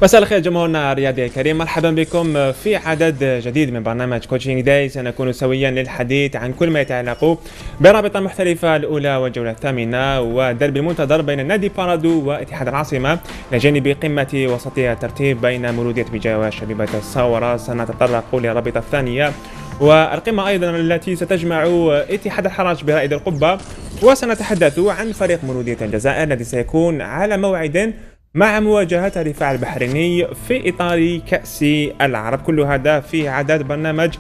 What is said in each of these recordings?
مساء الخير جمهورنا الرياضي الكريم، مرحبا بكم في عدد جديد من برنامج كوتشينج داي. سنكون سويا للحديث عن كل ما يتعلق برابطة المحترفة الأولى والجولة الثامنة ودرب المنتظر بين نادي بارادو واتحاد العاصمة إلى جانب قمة وسطية الترتيب بين مولودية بجاية وشبيبة الثورة. سنتطرق للرابطة الثانية والقمة أيضا التي ستجمع اتحاد الحراج برائد القبة، وسنتحدث عن فريق مولودية الجزائر الذي سيكون على موعد مع مواجهة الرفاع البحريني في إطار كأس العرب. كل هذا في عدد برنامج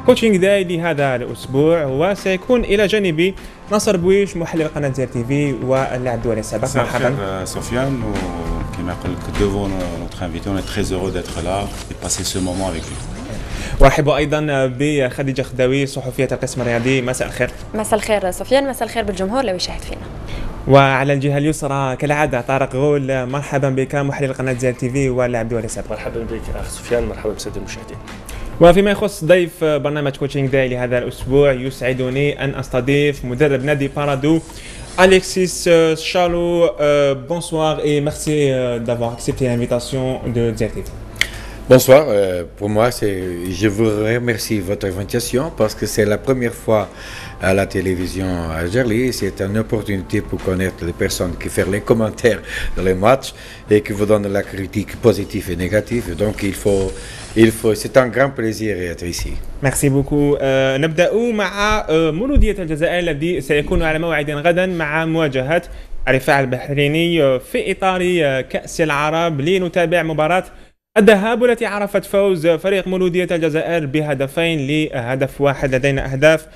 كوتشينج داي لهذا الأسبوع، وسيكون إلى جانبي ناصر بويش محلل قناة زير تي في واللاعب الدولي السابق. مرحبا سفيان، وكما يقول لك devant notre invité on est très heureux d'être là et passer ce moment avec lui. وارحب ايضا بخديجه خداوي صحفيه القسم الرياضي. مساء الخير. مساء الخير سفيان، مساء الخير بالجمهور اللي يشاهد فينا. وعلى الجهه اليسرى كالعاده طارق غول، مرحبا بك محلل قناه زير تي في واللاعب الدولي السابق. مرحبا بك اخ سفيان، مرحبا بالساده المشاهدين. وفيما يخص ضيف برنامج كوتشينج داي لهذا الاسبوع، يسعدني ان استضيف مدرب نادي بارادو Alexis Chalou. Bonsoir et merci d'avoir accepté l'invitation de ZER TV. Bonsoir, pour moi je vous remercie de votre invitation parce que c'est la première fois à la télévision à Gerli. C'est une opportunité pour connaître les personnes qui font les commentaires dans les matchs et qui vous donnent la critique positive et négative. Donc c'est un grand plaisir d'être ici. Merci beaucoup. نبدأ مع مولودية الجزائر الذي سيكون على موعد غدا مع مواجهة الرفاع البحريني في إطار كأس العرب لنتابع مباراة الذهاب والتي عرفت فوز فريق مولودية الجزائر بهدفين لهدف واحد. لدينا أهداف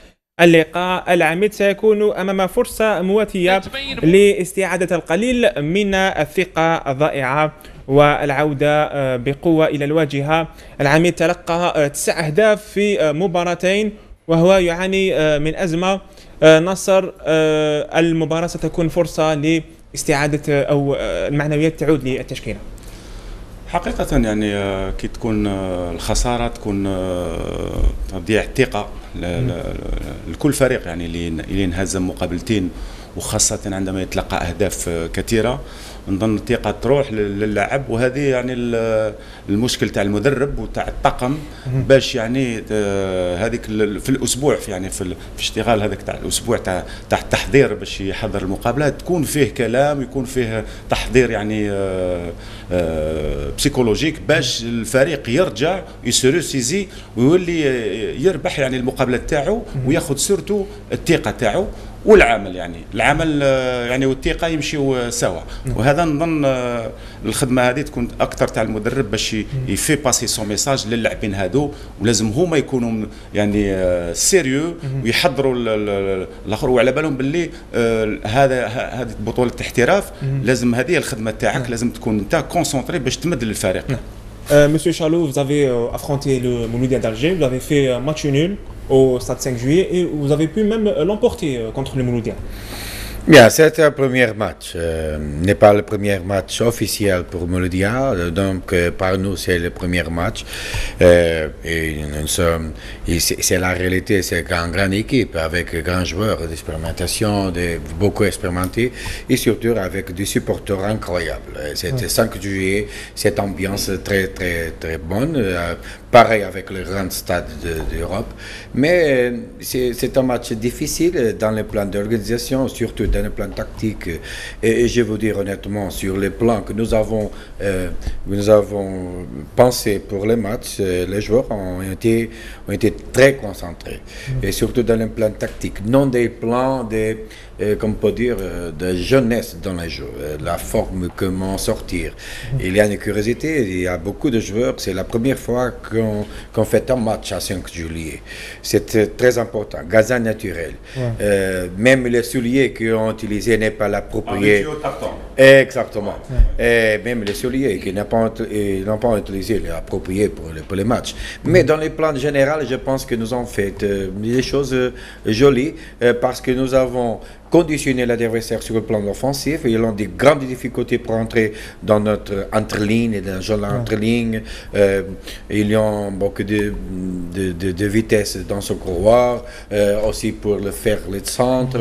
اللقاء العميد سيكون أمام فرصة مواتية لاستعادة القليل من الثقة الضائعة والعودة بقوة إلى الواجهة. العميد تلقى 9 أهداف في مباراتين وهو يعاني من أزمة. نصر، المباراة ستكون فرصة لاستعادة أو المعنويات تعود للتشكيلة. حقيقة يعني كي تكون الخسارة تكون تضيع الثقة لكل فريق، يعني اللي انهزم مقابلتين وخاصة عندما يتلقى أهداف كثيرة، نظن الثقة تروح للاعب، وهذه يعني المشكل تاع المدرب وتاع الطاقم باش يعني هذيك في الاسبوع في اشتغال هذاك تاع الاسبوع تاع التحضير باش يحضر المقابله، تكون فيه كلام ويكون فيه تحضير يعني بسيكولوجيك باش الفريق يرجع يسيزي ويولي يربح يعني المقابله تاعو وياخذ سورتو الثقه تاعو والعمل، يعني العمل يعني والثقه يمشيوا سوا. وهذا نظن الخدمه هذه تكون اكثر تاع المدرب باش يفي باسي سون ميساج للاعبين هادو، ولازم هما يكونوا يعني سيريو ويحضروا الاخر وعلى بالهم باللي هذه بطوله الاحتراف، لازم هذه الخدمه تاعك، لازم تكون انت كونسونطري باش تمد للفريق. Monsieur Chalou, vous avez affronté le Mouloudia d'Alger, vous avez fait un match nul au stade 5 juillet et vous avez pu même l'emporter contre le Mouloudia. Bien, c'est un premier match, n'est pas le premier match officiel pour Mouloudia, donc par nous c'est le premier match. Et c'est la réalité, c'est une grande équipe avec grands joueurs d'expérimentation, beaucoup expérimentés et surtout avec des supporters incroyables. C'était 5 juillet, cette ambiance très très très bonne, pareil avec le grand stade d'Europe. Mais c'est un match difficile dans le plan d'organisation, surtout dans le plan tactique, et je vous dire honnêtement sur les plans que nous avons pensé pour les matchs, les joueurs ont été très concentrés, et surtout dans le plan tactique, non des plans comme on peut dire, de jeunesse dans les jeux, la forme, comment sortir. Il y a une curiosité, il y a beaucoup de joueurs, c'est la première fois qu'on fait un match à 5 juillet. C'est très important, gazon naturel. Même les souliers qu'on utilisés n'est pas l'approprié. Exactement. Et même les souliers qui n'ont pas utilisé l'approprié pour les matchs. Mais dans les plans généraux, je pense que nous avons fait des choses jolies parce que nous avons conditionner l'adversaire sur le plan offensif. Ils ont des grandes difficultés pour entrer dans notre entreligne et dans le jeu entreligne. Ils ont beaucoup de vitesse dans ce couloir, aussi pour le faire le centre.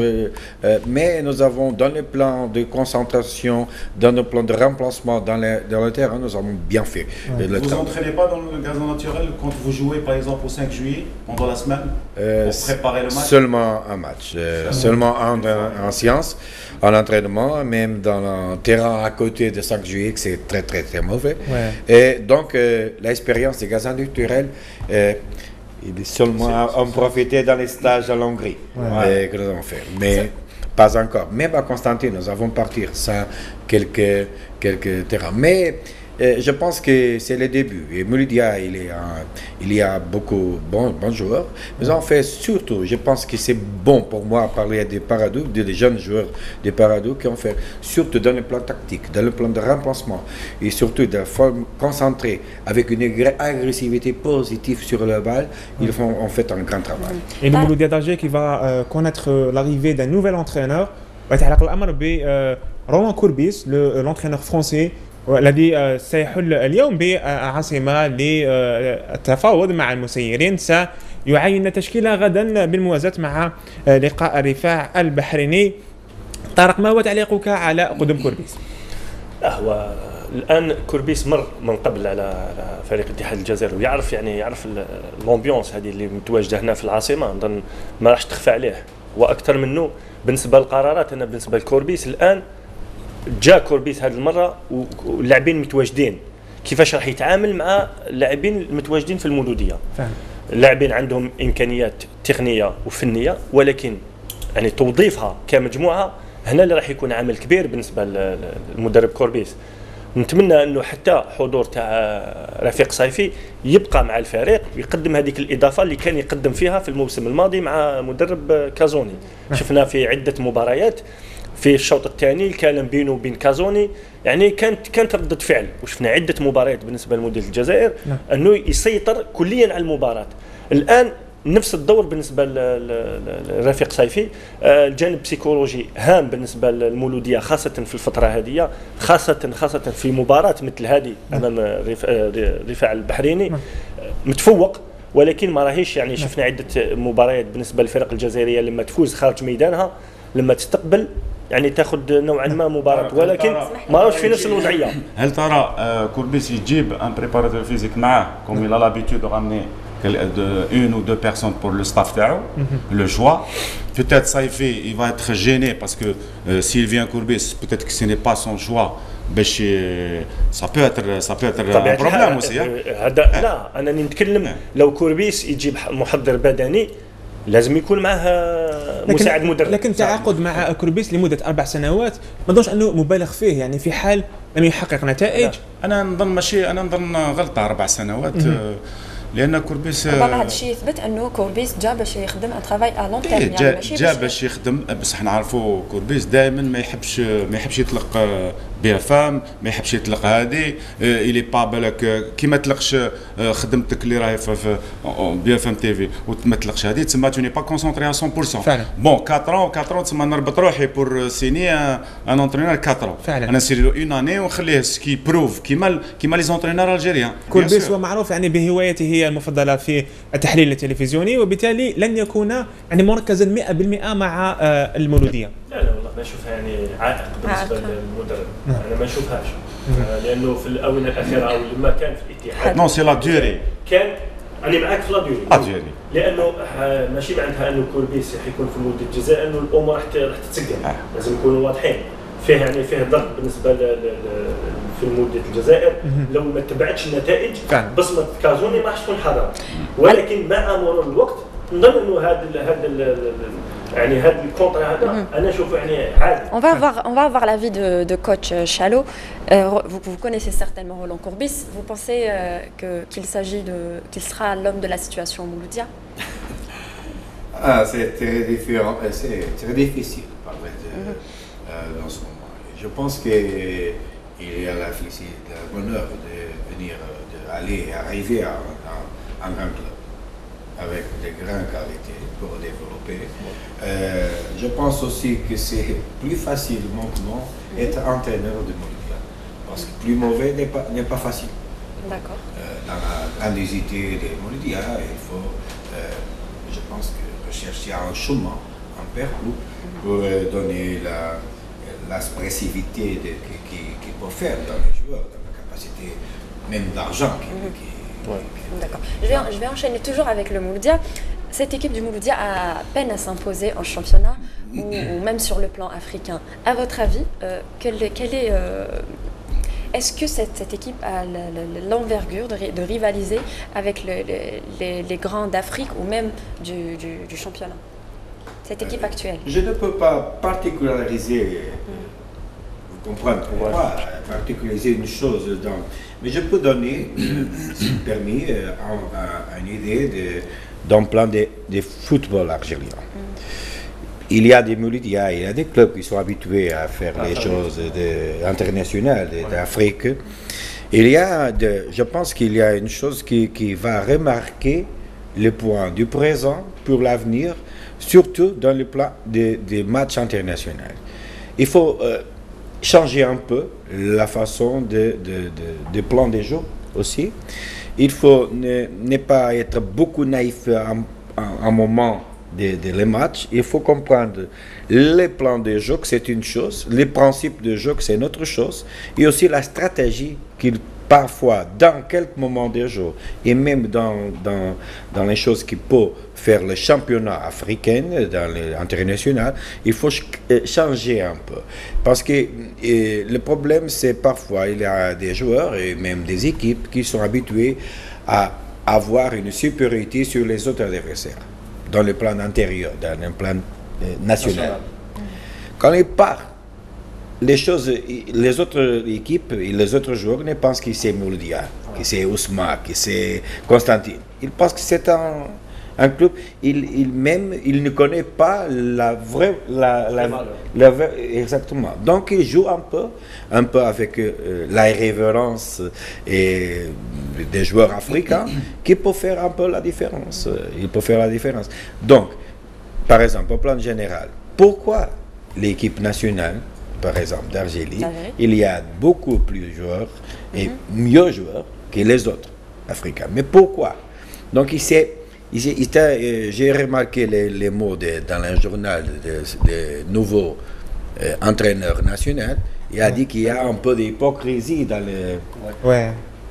Mais nous avons dans le plan de concentration, dans le plan de remplacement dans le terrain, nous avons bien fait. Vous vous entraînez pas dans le gazon naturel quand vous jouez par exemple au 5 juillet pendant la semaine pour préparer le match? Seulement un match, seulement en séance, en entraînement, même dans le terrain à côté de 5 juillet, que c'est très très très mauvais. Et donc l'expérience des gazons naturels, il est seulement en profiter dans les stages en Hongrie que nous avons fait. Mais pas encore. Même à Constantine, nous avons parti ça quelques terrains. Mais je pense que c'est le début. Et Mouloudia, il y a beaucoup de bons joueurs. Mais en fait, surtout, je pense que c'est bon pour moi de parler des Paradou, des jeunes joueurs des Paradou qui ont fait, surtout dans le plan tactique, dans le plan de remplacement, et surtout de forme concentrée, avec une agressivité positive sur le bal, ils font en fait un grand travail. Et le Mouloudia d'Alger qui va connaître l'arrivée d'un nouvel entraîneur, Roland Courbis, l'entraîneur français, الذي سيحل اليوم بعاصمة للتفاوض مع المسيرين. سيعين تشكيلة غدا بالموازاة مع لقاء الرفاع البحريني. طارق، ما هو تعليقك على قدوم كوربيس؟ هو الان كوربيس مر من قبل على فريق اتحاد الجزائر ويعرف يعرف الامبيونس هذه اللي متواجده هنا في العاصمه. نظن ما راحش تخفى عليه. واكثر منه بالنسبه للقرارات، انا بالنسبه لكوربيس الان جا كوربيس هذه المره واللاعبين متواجدين، كيفاش راح يتعامل مع اللاعبين المتواجدين في المولوديه. اللاعبين عندهم امكانيات تقنيه وفنيه، ولكن يعني توظيفها كمجموعه هنا اللي راح يكون عامل كبير بالنسبه للمدرب كوربيس. نتمنى انه حتى حضور تاع رفيق صيفي يبقى مع الفريق ويقدم هذيك الاضافه اللي كان يقدم فيها في الموسم الماضي مع مدرب كازوني. شفنا في عده مباريات في الشوط الثاني الكلام بينه وبين كازوني، يعني كانت ردة فعل، وشفنا عده مباريات بالنسبه لمدير الجزائر انه يسيطر كليا على المباراه. الان نفس الدور بالنسبه لرفيق صيفي. الجانب البسيكولوجي هام بالنسبه للمولوديه، خاصه في الفتره هذه، خاصه في مباراه مثل هذه امام رفاع البحريني متفوق، ولكن ما راهيش يعني شفنا عده مباريات بالنسبه للفرق الجزائريه لما تفوز خارج ميدانها، لما تستقبل يعني تاخذ نوعا ما مباراه، ولكن ما راهوش في نفس الوضعيه. هل ترى كوربيس يجيب ان بريباراتور فيزيك معاه كوم il a l'habitude de ramener une ou deux personnes pour le staff تاعو le choix? Peut-être Saïfi il va être gêné parce que s'il vient Courbis peut-être que ce n'est pas son choix. باش ça peut être un problème aussi. هذا لا، انا نتكلم لو كوربيس يجيب محضر بدني لازم يكون معه مساعد مدرب. لكن تعاقد مع كوربيس لمده 4 سنوات ما نظنش انه مبالغ فيه، يعني في حال لم يحقق نتائج. انا نظن غلطه 4 سنوات، لان كوربيس ربما هذا الشيء يثبت انه كوربيس جا باش يخدم ان ترافاي ا لون تيرم، يعني ماشي جا باش يخدم. بصح نعرفوا كوربيس دائما ما يحبش يطلق بها فام، ما يحبش يطلق هذه الي با بالك كي ما تطلقش خدمتك اللي راهي في بي اف ام تي في وما تطلقش هذه تسمى تو ني با كونسونطري 100%. بون 4 ans تسمى نربط روحي بور سيني ان انترينور 4 ans. انا نسير له اون اني ونخليه سكي بروف كيما لي زونترينور الجيريان. كوربيس هو معروف يعني بهوايته المفضله في التحليل التلفزيوني، وبالتالي لن يكون يعني مركزا 100% مع المولوديه. لا والله ما اشوفها يعني عائق بالنسبه للمدرب، انا ما اشوفهاش، لانه في الاونه الاخيره او لما كان في الاتحاد نو سي لا دوري كان انا معاك في لا دوري، لانه ماشي معناتها انه كوربيس راح يكون في مولوديه الجزائر انه الامور راح تتسجل. لازم نكونوا واضحين فيه، يعني فيه ضغط بالنسبه في مولوديه الجزائر. لو ما تبعتش النتائج بصمه كازوني ما راح تكون حاضره، ولكن مع مرور الوقت نظن انه هذا يعني هذا الكونتر هذا انا اشوفه يعني عادي. On va avoir l'avis de coach Chalot. Vous connaissez certainement Roland Courbis. Vous pensez qu'il sera l'homme de la situation au Mouloudia? C'est très différent, c'est très difficile de parler dans ce moment. Je pense qu'il y a la félicité, le bonheur de venir, d'arriver à un grand club. avec de grandes qualités pour développer. Je pense aussi que c'est plus facile maintenant être entraîneur de Mouloudia. Parce que plus mauvais n'est pas facile. D'accord. Dans la grandiosité de Mouloudia, il faut, je pense, que rechercher un chemin, un parcours pour donner l'expressivité qu'il peut faire dans les joueurs, dans la capacité même d'argent. D'accord. Je vais enchaîner toujours avec le Mouloudia. Cette équipe du Mouloudia a peine à s'imposer en championnat ou même sur le plan africain. À votre avis, est-ce que cette équipe a l'envergure de rivaliser avec les grands d'Afrique ou même du championnat? Cette équipe actuelle. Je ne peux pas particulariser, vous comprenez pourquoi, particulariser une chose, mais je peux donner, si permis, une idée d'un plan de football algérien. Il y a des Mouloudia, il y a des clubs qui sont habitués à faire les choses internationales d'Afrique. Je pense qu'il y a une chose qui va remarquer le point du présent pour l'avenir, surtout dans le plan des matchs internationaux. Il faut changer un peu la façon de plan des jeux aussi. Il faut ne pas être beaucoup naïf à un moment les matchs. Il faut comprendre les plans de jeu, que c'est une chose, les principes de jeu, que c'est une autre chose, et aussi la stratégie qu'il parfois, dans quelques moments de jeu, et même dans les choses qui peuvent faire le championnat africain, dans l'international, il faut changer un peu. Parce que le problème, c'est parfois, il y a des joueurs et même des équipes qui sont habitués à avoir une supériorité sur les autres adversaires, dans le plan antérieur, dans le plan national. Quand il part, les autres équipes et les autres joueurs ne pensent que c'est Mouloudia, que c'est Ousma, que c'est Constantine. Ils pensent que c'est un club. Il ne connaît pas la vraie. Exactement. Donc il joue un peu avec la irrévérence et des joueurs africains qui peuvent faire un peu la différence. Il peut faire la différence. Donc, par exemple, au plan général, pourquoi l'équipe nationale, par exemple, d'Algérie, il y a beaucoup plus de joueurs et mieux joueurs que les autres africains. Mais pourquoi? Donc, j'ai remarqué les mots dans le journal de nouveau entraîneur national. Il a dit qu'il y a un peu d'hypocrisie dans les...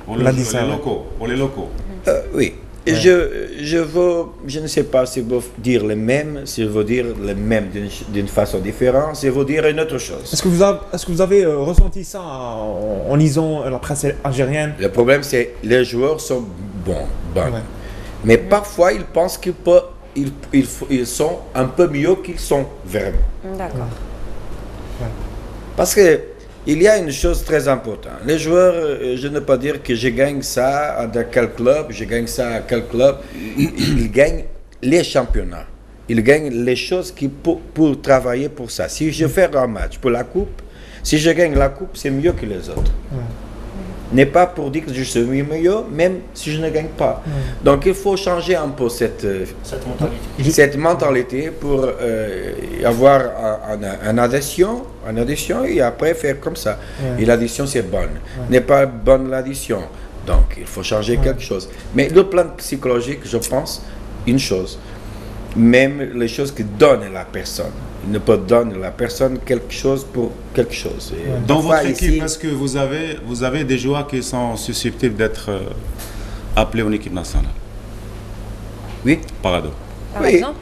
Pour les locaux. Oui. Je ne sais pas si vous dire le même, si vous dire le même d'une façon différente, si vous dire une autre chose. Est-ce que vous avez ressenti ça en lisant la presse algérienne? Le problème, c'est que les joueurs sont bons. Mais parfois, ils pensent qu'ils sont un peu mieux qu'ils sont vraiment. D'accord. Parce que il y a une chose très importante. Les joueurs, je ne peux pas dire que je gagne ça dans quel club, je gagne ça à quel club. Ils gagnent les championnats. Ils gagnent les choses pour travailler pour ça. Si je fais un match pour la coupe, si je gagne la coupe, c'est mieux que les autres. N'est pas pour dire que je suis meilleur, même si je ne gagne pas. Donc il faut changer un peu cette mentalité pour avoir une addition et après faire comme ça. Et l'addition, c'est bonne. N'est pas bonne l'addition. Donc il faut changer quelque chose. Mais le plan psychologique, je pense, une chose, même les choses que donne la personne. Il ne peut donner à la personne quelque chose pour quelque chose. Dans votre équipe, est-ce que vous avez des joueurs qui sont susceptibles d'être appelés en équipe nationale? Oui. Parado. Par exemple,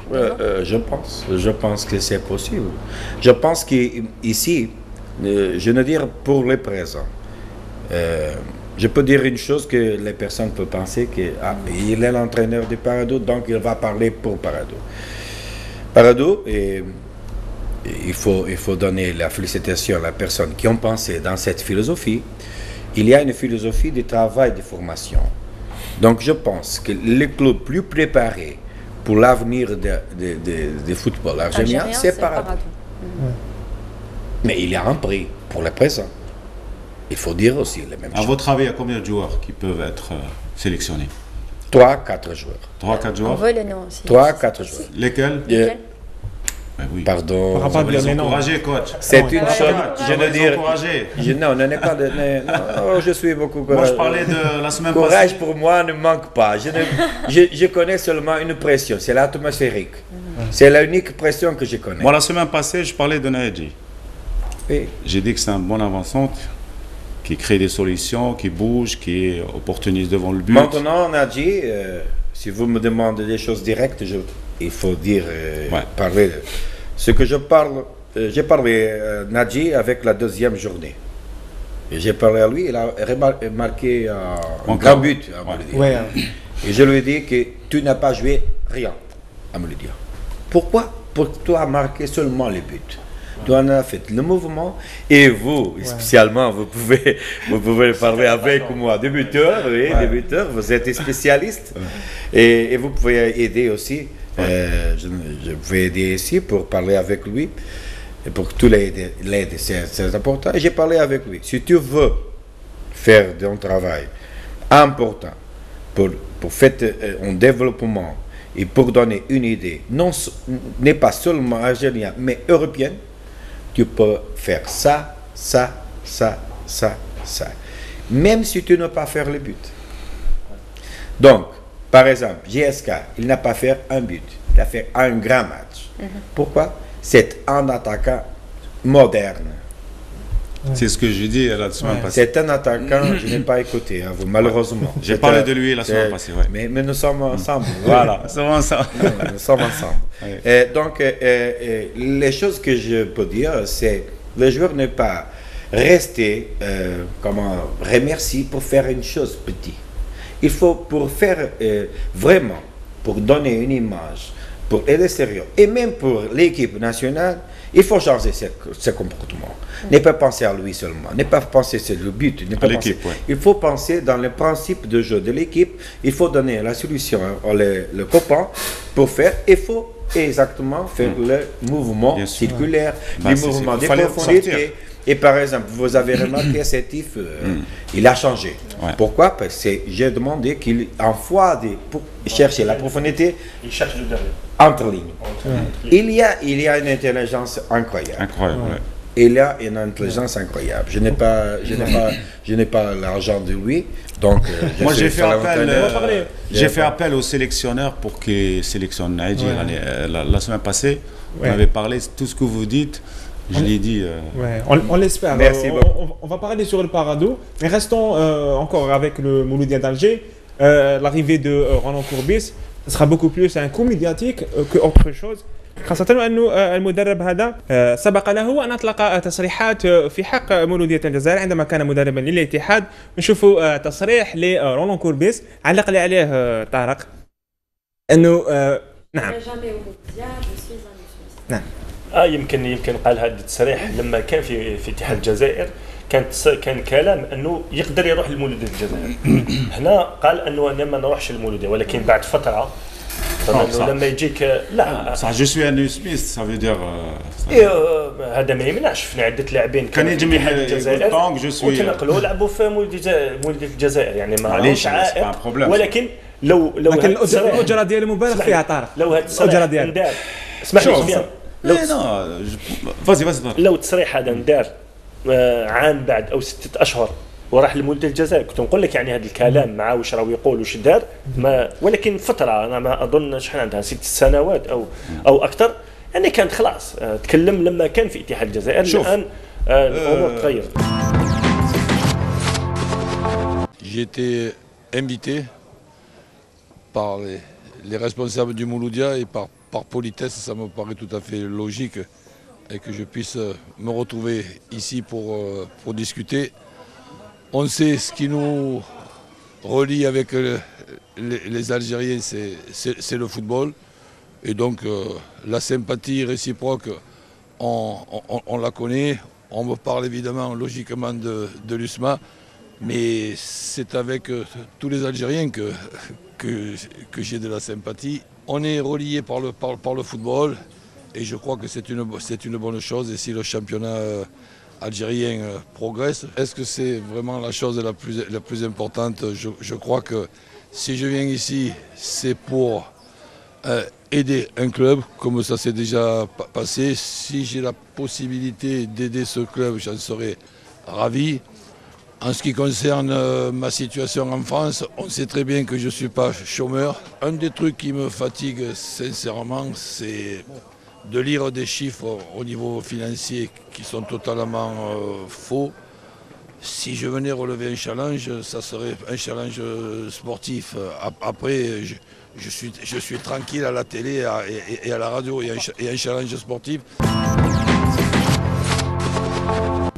je pense que c'est possible. Je pense qu'ici, je ne dire pour le présent, je peux dire une chose que les personnes peuvent penser qu'il est l'entraîneur de Parado, donc il va parler pour Parado. Parado, il faut donner la félicitation à la personne qui ont pensé dans cette philosophie. Il y a une philosophie de travail, de formation. Donc je pense que le club plus préparé pour l'avenir du football algérien, c'est Parado. Mais il y a un prix pour le présent. Il faut dire aussi les mêmes choses. À votre avis, il y a combien de joueurs qui peuvent être sélectionnés 3-4 joueurs. 3-4 On joueurs. veut les noms aussi. 3-4 joueurs. Lesquels? Lesquels? Oui. Pardon. Par rapport Vous les Mais non. encouragez, coach. C'est une Ouais, chose, ouais, je Vous veux les dire. encouragez. Non, pas de. Non, je suis beaucoup Moi, courageux. je parlais de la semaine Courage passée. pour moi ne manque pas. Je connais seulement une pression, c'est l'atmosphérique. C'est l'unique pression que je connais. Moi, la semaine passée, je parlais de Naïdji. Oui. J'ai dit que c'est un bon avançant qui crée des solutions, qui bouge, qui est opportuniste devant le but. Maintenant, Nadji, si vous me demandez des choses directes, il faut dire, Ouais. parler. Ce que je parle, j'ai parlé Nadji avec la deuxième journée. Et j'ai parlé à lui, il a marqué un Encore. grand but, à me le dire. Ouais. Et je lui ai dit que tu n'as pas joué rien, à me le dire. Pourquoi? Pour que tu as marqué seulement les buts. Tu en as fait le mouvement et vous, spécialement, vous pouvez parler avec moi, débuteur, oui, débuteur, vous êtes spécialiste et vous pouvez aider aussi. Je vais aider ici pour parler avec lui et pour que tout l'aide, c'est important. Et j'ai parlé avec lui. Si tu veux faire un travail important pour faire un développement et pour donner une idée, n'est pas seulement algérienne, mais européenne, tu peux faire ça, ça, ça, ça, ça. Même si tu n'as pas fait le but. Donc, par exemple, GSK, il n'a pas fait un but. Il a fait un grand match. Pourquoi? C'est un attaquant moderne. C'est ce que j'ai dit la semaine passée. C'est un attaquant, je n'ai pas écouté, hein, vous, malheureusement. J'ai parlé de lui la semaine passée, ouais. Mais nous sommes ensemble, voilà. C'est vraiment ça. Nous sommes ensemble. Ouais. Donc, les choses que je peux dire, c'est le joueur ne pas rester, remercier pour faire une chose petite. Il faut pour faire vraiment, pour donner une image, pour l'extérieur et même pour l'équipe nationale, il faut changer ce comportement. Ne pas penser à lui seulement, ne pas penser sur le but. Ne pas penser. Ouais. Il faut penser dans le principe de jeu de l'équipe. Il faut donner la solution le copain pour faire. Il faut exactement faire le mouvement Bien sûr. circulaire, Bah, le c'est- mouvement il des fallait profondités. sortir. Et par exemple, vous avez remarqué cet if, il a changé. Ouais. Pourquoi? Parce que j'ai demandé qu'il envoie pour chercher la profondité Il cherche le derrière. entre lignes. Il y a une intelligence incroyable. Incroyable, ouais. Il y a une intelligence incroyable. Je n'ai pas l'argent de lui, donc Moi, j'ai suis fait sur appel, l'entraîneur. j'ai fait appel au sélectionneur pour qu'il sélectionne Naïdji. La semaine passée, Ouais. on avait parlé de tout ce que vous dites. Je l'ai dit. Ouais, on l'espère. Merci beaucoup. On va parler sur le Parado, mais restons encore avec le Mouloudia d'Alger. L'arrivée de Roland Courbis sera beaucoup plus un coup médiatique qu'autre chose. خاصة أنه المدرب هذا سبق له أن أطلق تصريحات في حق مولودية الجزائر عندما كان مدربا للاتحاد. نشوفوا تصريح لرولان كوربيس علق لي عليه طارق أنه نعم نعم يمكن قال هذا التصريح لما كان في اتحاد الجزائر، كان كلام انه يقدر يروح للمولوديه الجزائر. هنا قال انه انا ما نروحش للمولوديه، ولكن بعد فتره صح. لما يجيك لا صح جو سوي ان سميث ça veut dire هذا ما يمنعش. في عده لاعبين كان في يجي اتحاد يقول الجزائر طونك جو سوي وتنقلوا لعبوا في مولوديه الجزائر، يعني ما معليش، راهوش c'est pas un عائق. problème. ولكن لو لكن هاد التصريح- الأجرة ديالو مبالغ فيها طارق. لو هذا الأجرة التصريح ديالو. ندار، اسمح لي شوف. بيان، فازي طارق. لو التصريح هذا ندار عام بعد او 6 اشهر وراح لمولودية الجزائر، كنت نقول لك يعني هذا الكلام مع واش راهو يقول واش دار، ما ولكن فتره انا ما اظن شحال عندها 6 سنوات او اكثر، يعني كانت خلاص تكلم لما كان في اتحاد الجزائر. شوف. الان الامور تغيرت. J'ai été invité par les responsables du Mouloudia et par politesse, ça me paraît tout à fait logique et que je puisse me retrouver ici pour discuter. On sait ce qui nous relie avec les Algériens, c'est le football. Et donc la sympathie réciproque, on la connaît. On me parle évidemment logiquement de l'USMA. Mais c'est avec tous les Algériens que j'ai de la sympathie. On est reliés par le football et je crois que c'est une bonne chose. Et si le championnat algérien progresse, est-ce que c'est vraiment la chose la plus importante? Je crois que Si je viens ici, c'est pour aider un club, comme ça s'est déjà passé. Si j'ai la possibilité d'aider ce club, j'en serai ravi. En ce qui concerne ma situation en France, on sait très bien que je ne suis pas chômeur. Un des trucs qui me fatigue sincèrement, c'est de lire des chiffres au niveau financier qui sont totalement faux. Si je venais relever un challenge, ça serait un challenge sportif. Après, je suis tranquille à la télé et à la radio et un challenge sportif.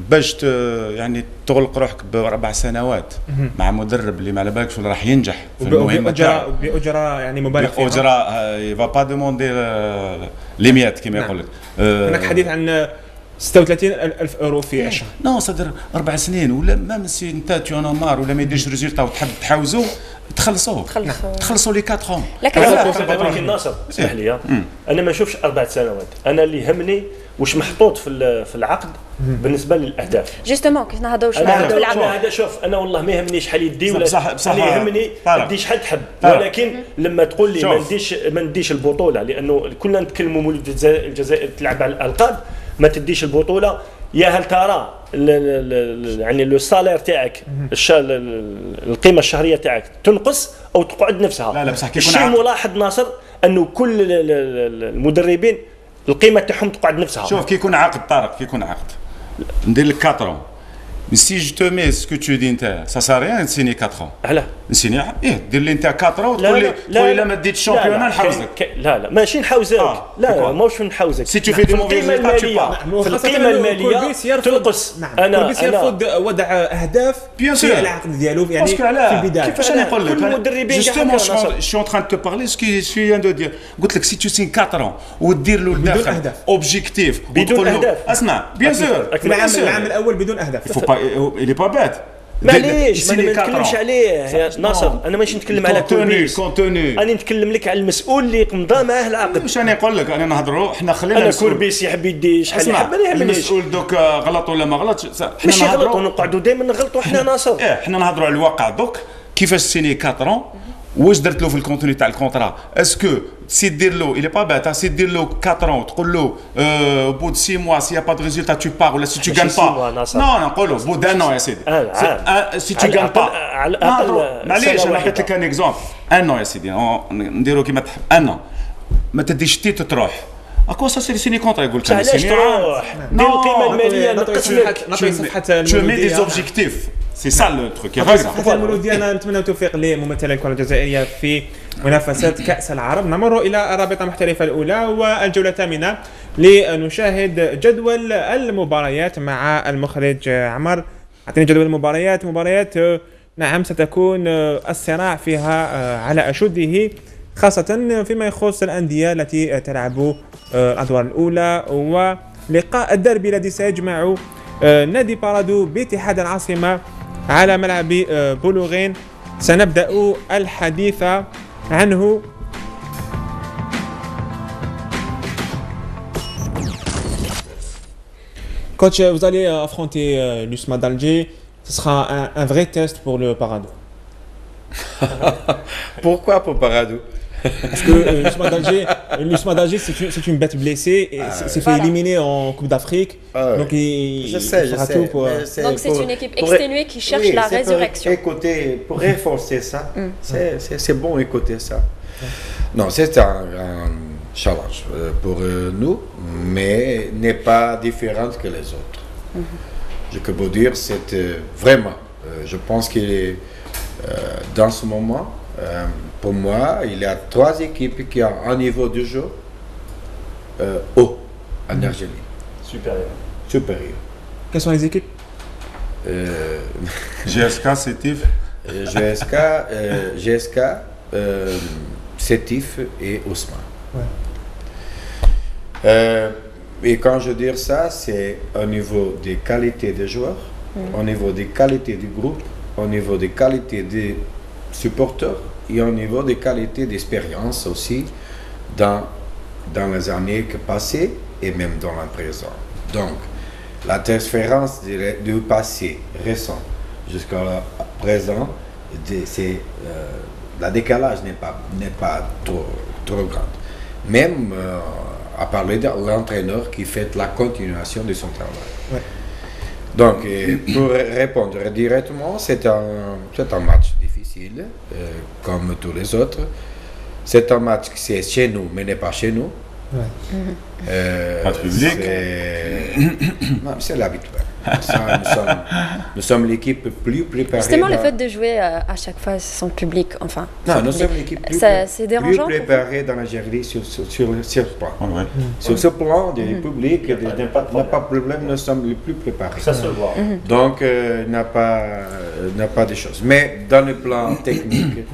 باش يعني تغلق روحك ب4 سنوات مع مدرب اللي ما على بالكش ولا راح ينجح في المهمه تاعو باجره يعني مبالغ فيها. باجره يفا با دوموندي لي ميات كما يقول لك. هناك حديث عن 36,000 اورو في الشهر. نو صدر 4 سنين ولا ما سي انت تو انا مار ولا ما يديرش ريزولتا وتحب تحاوزوا تخلصوا لي 4 ans. لكن ناصر اسمح لي انا ما نشوفش 4 سنوات، انا اللي يهمني واش محطوط في العقد بالنسبه للاهداف. جوستومون كي نهضروا في العقد هذا، شوف انا والله ما يهمني شحال يدي ولا اللي يهمني دي شحال تحب، ولكن لما تقول لي ما نديش البطوله، لانه كلنا نتكلموا مولود الجزائر تلعب على الالقاب، ما تديش البطوله، يا هل ترى يعني لو سالير تاعك القيمه الشهريه تاعك تنقص او تقعد نفسها؟ لا بصح كيكون الشيء ملاحظ ناصر انه كل المدربين القيمه تاعهم تقعد نفسها. شوف كي يكون عقد طارق، كي يكون عقد ندير لك 4 ans. Mais si je te mets ce que tu dis انت ça sert à rien de signer 4 ans. علاه؟ نسيني دير لي انت 4 ans وتقول لي لا ما ديتش الشامبيون نحوزك. لا ماشي نحوزك، لا ماهوش نحوزك. سي تو في دو موفي ريزولتا tu pars. في القيمه الماليه تنقص. انا كوربيس يرفض وضع اهداف في العقد ديالو يعني في البدايه. كيفاش انا نقول لك؟ كل المدربين جوستومون شي اون تران دو بارلي سكو في فيان دو دير. قلت لك سي تو سين 4 ans ودير له الداخل اوبجيكتيف بدون اهداف. اسمع بيان سور العام الاول بدون اهداف. il est pas bête. معليش ما نتكلمش عليه يا ناصر، انا ماشي نتكلم على كوربيس، انا نتكلم لك على المسؤول اللي مضى معاه العقد. واش انا نقول لك؟ انا نهضروا حنا خلينا انا كوربيس يحب يدي شحال يحب، ما يهمنيش المسؤول دوك غلط ولا ما غلطش. ماشي غلط ونقعدوا دائما نغلطوا حنا ناصر. حنا نهضروا على الواقع دوك كيفاش سيني 4 ans. واش درت له في الكونتوني تاع الكونترا؟ اسكو سي دير له il est pas bête سي دير له 4 ans وتقول له au bout de 6 mois s'il y a pas de résultat tu pars ولا si tu gagnes pas. non نقول له au bout d'un an يا سيدي si tu gagnes pas. معليش انا عطيت لك ان اكزومبل. ان يا سيدي نديرو كيما تحب. ان ما تديش تيت تروح اكو سا سيني كونترا يقول لك علاش تروح؟ دير القيمه الماليه نقص لك. نعطي صفحه tu mets des objectifs. سي سا لو تروك يا غازي. حتى المولوديه انا نتمنى التوفيق لممثلي الكره الجزائريه في منافسات كاس العرب. نمر الى الرابطه المحترفه الاولى والجوله الثامنه لنشاهد جدول المباريات مع المخرج عمر. اعطيني جدول المباريات. مباريات نعم ستكون الصراع فيها على اشده، خاصه فيما يخص الانديه التي تلعب الادوار الاولى، ولقاء الدربي الذي سيجمع نادي بارادو باتحاد العاصمه على ملعب بولوغين. سنبدأ الحديث عنه. Coach, vous allez affronter l'USMA d'Alger. Ce sera un vrai test pour le Parado. Pourquoi pour Parado? Parce que l'USMA d'Alger, c'est une bête blessée et s'est fait éliminer en Coupe d'Afrique. Donc il fera tout pour. Donc c'est une équipe exténuée qui cherche la résurrection. Pour renforcer ça, c'est bon écouter ça. Non, c'est un challenge pour nous, mais n'est pas différent que les autres. Je peux dire, c'est vraiment, je pense qu'il est dans ce moment. Pour moi, il y a 3 équipes qui ont un niveau de jeu haut en Algérie. Supérieur. Quelles sont les équipes? GSK, Sétif. GSK, Sétif et Ousmane. Et quand je dis ça, c'est au niveau des qualités des joueurs, au niveau des qualités du groupe, au niveau des qualités des supporters et au niveau des qualités d'expérience aussi dans les années passées et même dans le présent. Donc, la transférence du passé récent jusqu'à présent, c'est la décalage n'est pas trop grande. Même à parler de l'entraîneur qui fait la continuation de son travail. Ouais. Donc, pour répondre directement, c'est un match difficile, comme tous les autres. C'est un match qui est chez nous, mais n'est pas chez nous. Ouais. Pas de public. C'est l'habituel. Nous sommes l'équipe plus préparée. Justement, le fait de jouer à chaque fois sans public, enfin. Non, sans nous public, sommes l'équipe c'est dérangeant. plus préparée dans l'Algérie sur ce plan. Ouais. Sur ce plan du public, il n'y a pas de problème, nous sommes les plus préparés. Ça se voit. Donc, il n'y a pas de choses. Mais dans le plan technique,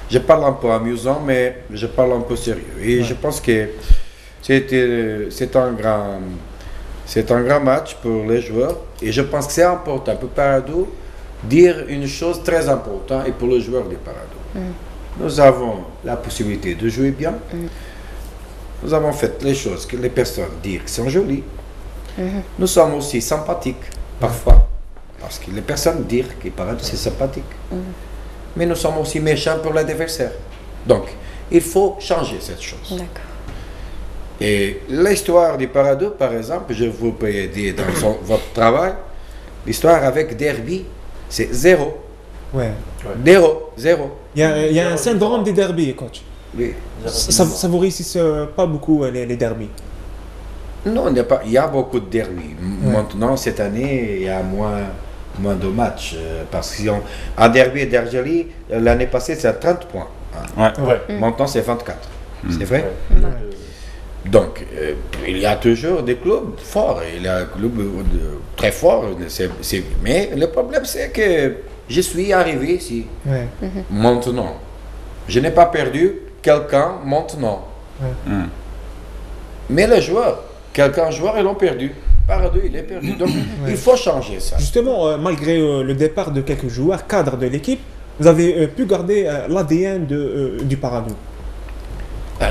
je parle un peu amusant, mais je parle un peu sérieux. Et je pense que c'est un grand match pour les joueurs. Et je pense que c'est important pour Paradou dire une chose très importante et pour les joueurs de Paradou. Nous avons la possibilité de jouer bien. Nous avons fait les choses que les personnes disent qui sont jolies. Nous sommes aussi sympathiques, parfois. Parce que les personnes disent que Paradou c'est sympathique. Mais nous sommes aussi méchants pour l'adversaire. Donc, il faut changer cette chose. D'accord. Et l'histoire du Paradou, par exemple, je vous peux aider dans votre travail, l'histoire avec Derby, c'est 0. Ouais. 0. Il y a un syndrome des derbies, coach. Oui. Ça vous réussit pas beaucoup les derbies. Non, il y a beaucoup de derby. Maintenant, cette année, il y a moins de matchs. Parce qu'un derby d'Algérie, l'année passée, c'est 30 points. Maintenant, c'est 24. C'est vrai? Donc, il y a toujours des clubs forts. Il y a des clubs très forts. Mais le problème, c'est que je suis arrivé ici. Ouais. Maintenant. Je n'ai pas perdu quelqu'un maintenant. Mais les joueurs, ils l'ont perdu. Paradou, il est perdu. Donc, il faut changer ça. Justement, malgré le départ de quelques joueurs cadres de l'équipe, vous avez pu garder l'ADN du Paradou.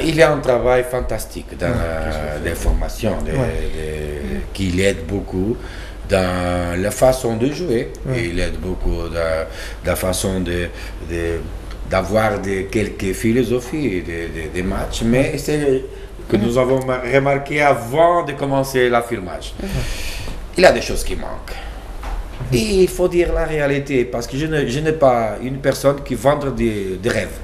Il y a un travail fantastique dans les formations qui l'aide beaucoup dans la façon de jouer. Il aide beaucoup dans la façon d'avoir quelques philosophies des matchs. Mais c'est que nous avons remarqué avant de commencer le filmage. Il y a des choses qui manquent. Et il faut dire la réalité, parce que je n'ai pas une personne qui vend des rêves.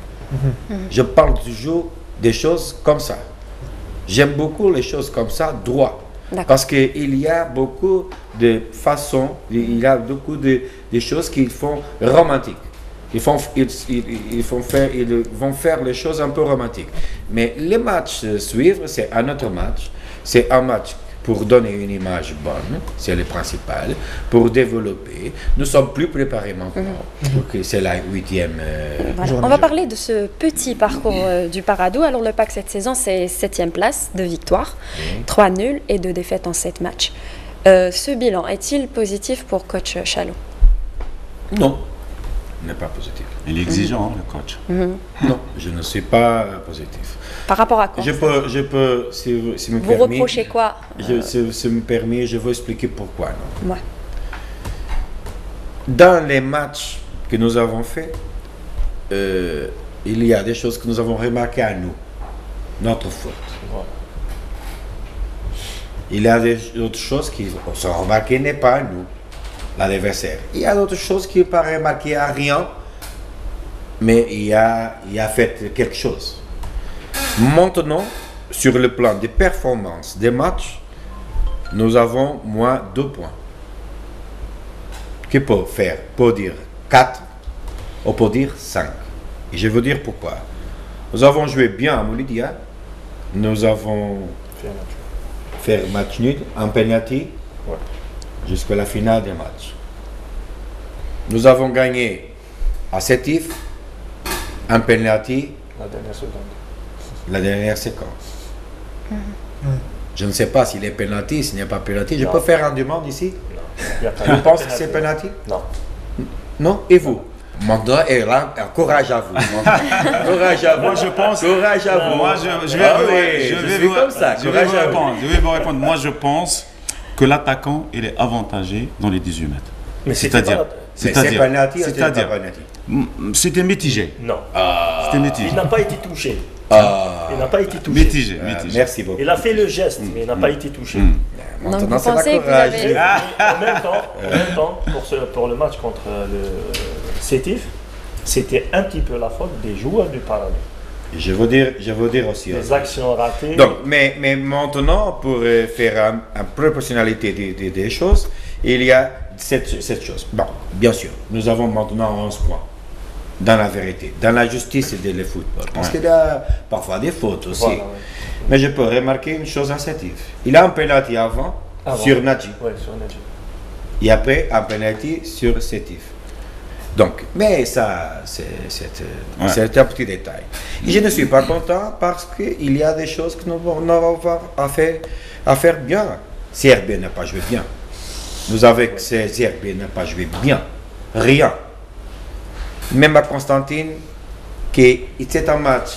Je parle toujours des choses comme ça. J'aime beaucoup les choses comme ça, droit. Parce qu'il y a beaucoup de façons, il y a beaucoup de choses qui font romantiques. Ils vont faire les choses un peu romantiques. Mais les matchs suivants, c'est un autre match. C'est un match pour donner une image bonne, c'est le principal, pour développer. Nous sommes plus préparés maintenant. C'est la 8e On va parler de ce petit parcours du Paradou. Alors le PAC cette saison, c'est 7e place, 2 victoires, 3 nuls et 2 défaites en 7 matchs. Ce bilan est-il positif pour coach Chalot? Non, il n'est pas positif. Il est exigeant, le coach. Non, je ne suis pas positif. Par rapport à quoi? Je peux, si me Vous permis, reprochez quoi? Si me permet, je veux expliquer pourquoi. Non. Ouais. Dans les matchs que nous avons faits, il y a des choses que nous avons remarquées à nous, notre faute. Il y a d'autres choses qui sont remarquées n'est pas à nous, l'adversaire. Il y a d'autres choses qui ne sont pas remarquées à rien, mais il a fait quelque chose. Maintenant, sur le plan des performances des matchs, nous avons moins 2 points. Qui peut faire, peut dire 4 ou peut dire 5. Et je veux dire pourquoi. Nous avons joué bien à Moulidia. Nous avons fait match nul, un penalty, jusqu'à la finale des matchs. Nous avons gagné à Sétif, un penalty, la dernière séquence. Je ne sais pas s'il est penalty, s'il n'y a pas penalty. Je peux faire un demande ici? Je pense que c'est penalty? Non. Non? Et vous? Maintenant, courage à vous. Courage à vous. Moi, je pense. Courage à vous. Moi, je vais vous répondre. Moi, je pense que l'attaquant, il est avantagé dans les 18 mètres. Mais c'est-à-dire, penalty, c'est-à-dire, C'était mitigé. Non. C'était mitigé. Il n'a pas été touché. Il n'a pas été touché. Mitigé. Merci beaucoup. Il a fait le geste, mais il n'a pas été touché. Donc Maintenant, vous c'est la pensez que vous courage. avez... En même temps, pour le match contre le Sétif, c'était un petit peu la faute des joueurs du Paradou. Je veux dire aussi. Les actions ratées. Donc, mais maintenant, pour faire une proportionnalité des choses, il y a cette chose. Bon, bien sûr, nous avons maintenant 11 points. Dans la vérité, dans la justice et le football. Parce qu'il y a parfois des fautes aussi. Voilà, ouais. Mais je peux remarquer une chose à Sétif. Il a un penalty avant. Sur Nadji. Oui, sur Nadji. Et après, un penalty sur Sétif. Donc, mais ça, c'est un petit détail. Et je ne suis pas content parce qu'il y a des choses que nous avons à faire bien. CRB n'a pas joué bien. Nous, avec CRB, n'a pas joué bien. Rien. Même à Constantine, c'est un match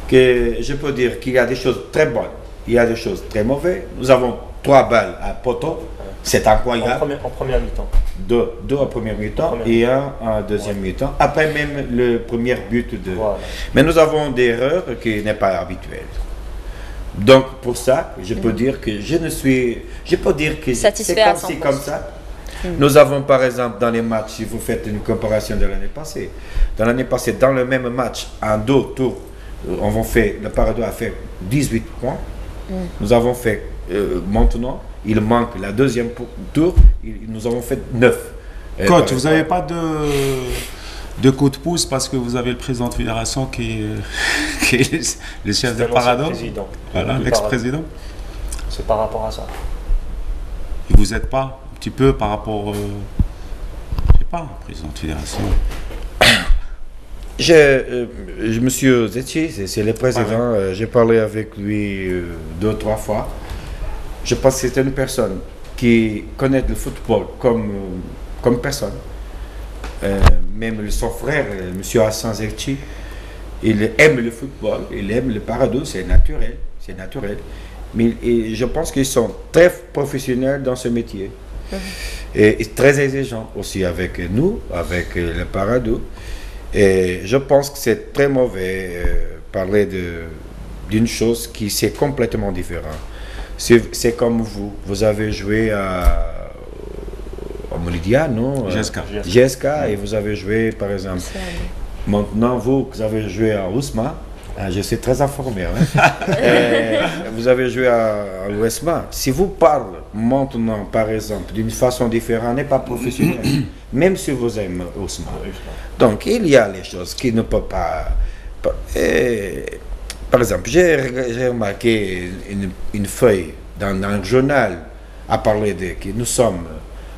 que je peux dire qu'il y a des choses très bonnes, il y a des choses très mauvaises. Nous avons 3 balles à poteau, c'est incroyable. En première mi-temps. 2 en première mi-temps et 1 en deuxième mi-temps. Après même le premier but de. Voilà. Mais nous avons des erreurs qui n'est pas habituelles. Donc pour ça, je peux dire que je peux dire que satisfait c'est comme ça. Nous avons par exemple dans les matchs, si vous faites une comparaison de l'année passée, dans le même match, en 2 tours, le Paradou a fait 18 points. Nous avons fait, maintenant, il manque la deuxième tour, nous avons fait 9. Coach, vous n'avez pas de coup de pouce parce que vous avez le président de fédération qui est le chef de Paradou. Voilà, l'ex-président. C'est par rapport à ça. Et vous n'êtes pas un petit peu par rapport, je sais pas, président de fédération. Monsieur Zetchi, c'est le président, j'ai parlé avec lui 2 ou 3 fois. Je pense que c'est une personne qui connaît le football comme personne. Même son frère, monsieur Hassan Zetchi, il aime le football, il aime le Paradou, c'est naturel. Mais je pense qu'ils sont très professionnels dans ce métier. Et très exigeants aussi avec nous, avec le Paradou. Et je pense que c'est très mauvais parler d'une chose qui c'est complètement différent. C'est comme vous avez joué à Molidia, non? GSK, et vous avez joué par exemple. Maintenant, vous avez joué à Ousma. Je suis très informé. Vous avez joué à l'Ouesma. Si vous parlez maintenant, par exemple, d'une façon différente, n'est pas professionnelle, même si vous aimez Ousma. Donc, il y a les choses qui ne peuvent pas. Par exemple, j'ai remarqué une feuille dans un journal à parler de que nous sommes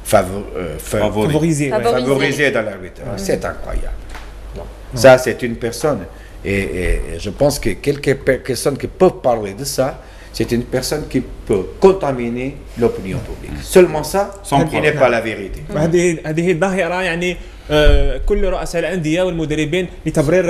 favorisés dans l'arbitrage. C'est incroyable. Ça, c'est une personne. Et je pense que quelques personnes qui peuvent parler de ça, c'est une personne qui peut contaminer l'opinion publique. Seulement ça, qui n'est pas la vérité. هذه الظاهرة يعني كل رؤساء الأندية والمدربين لتبرير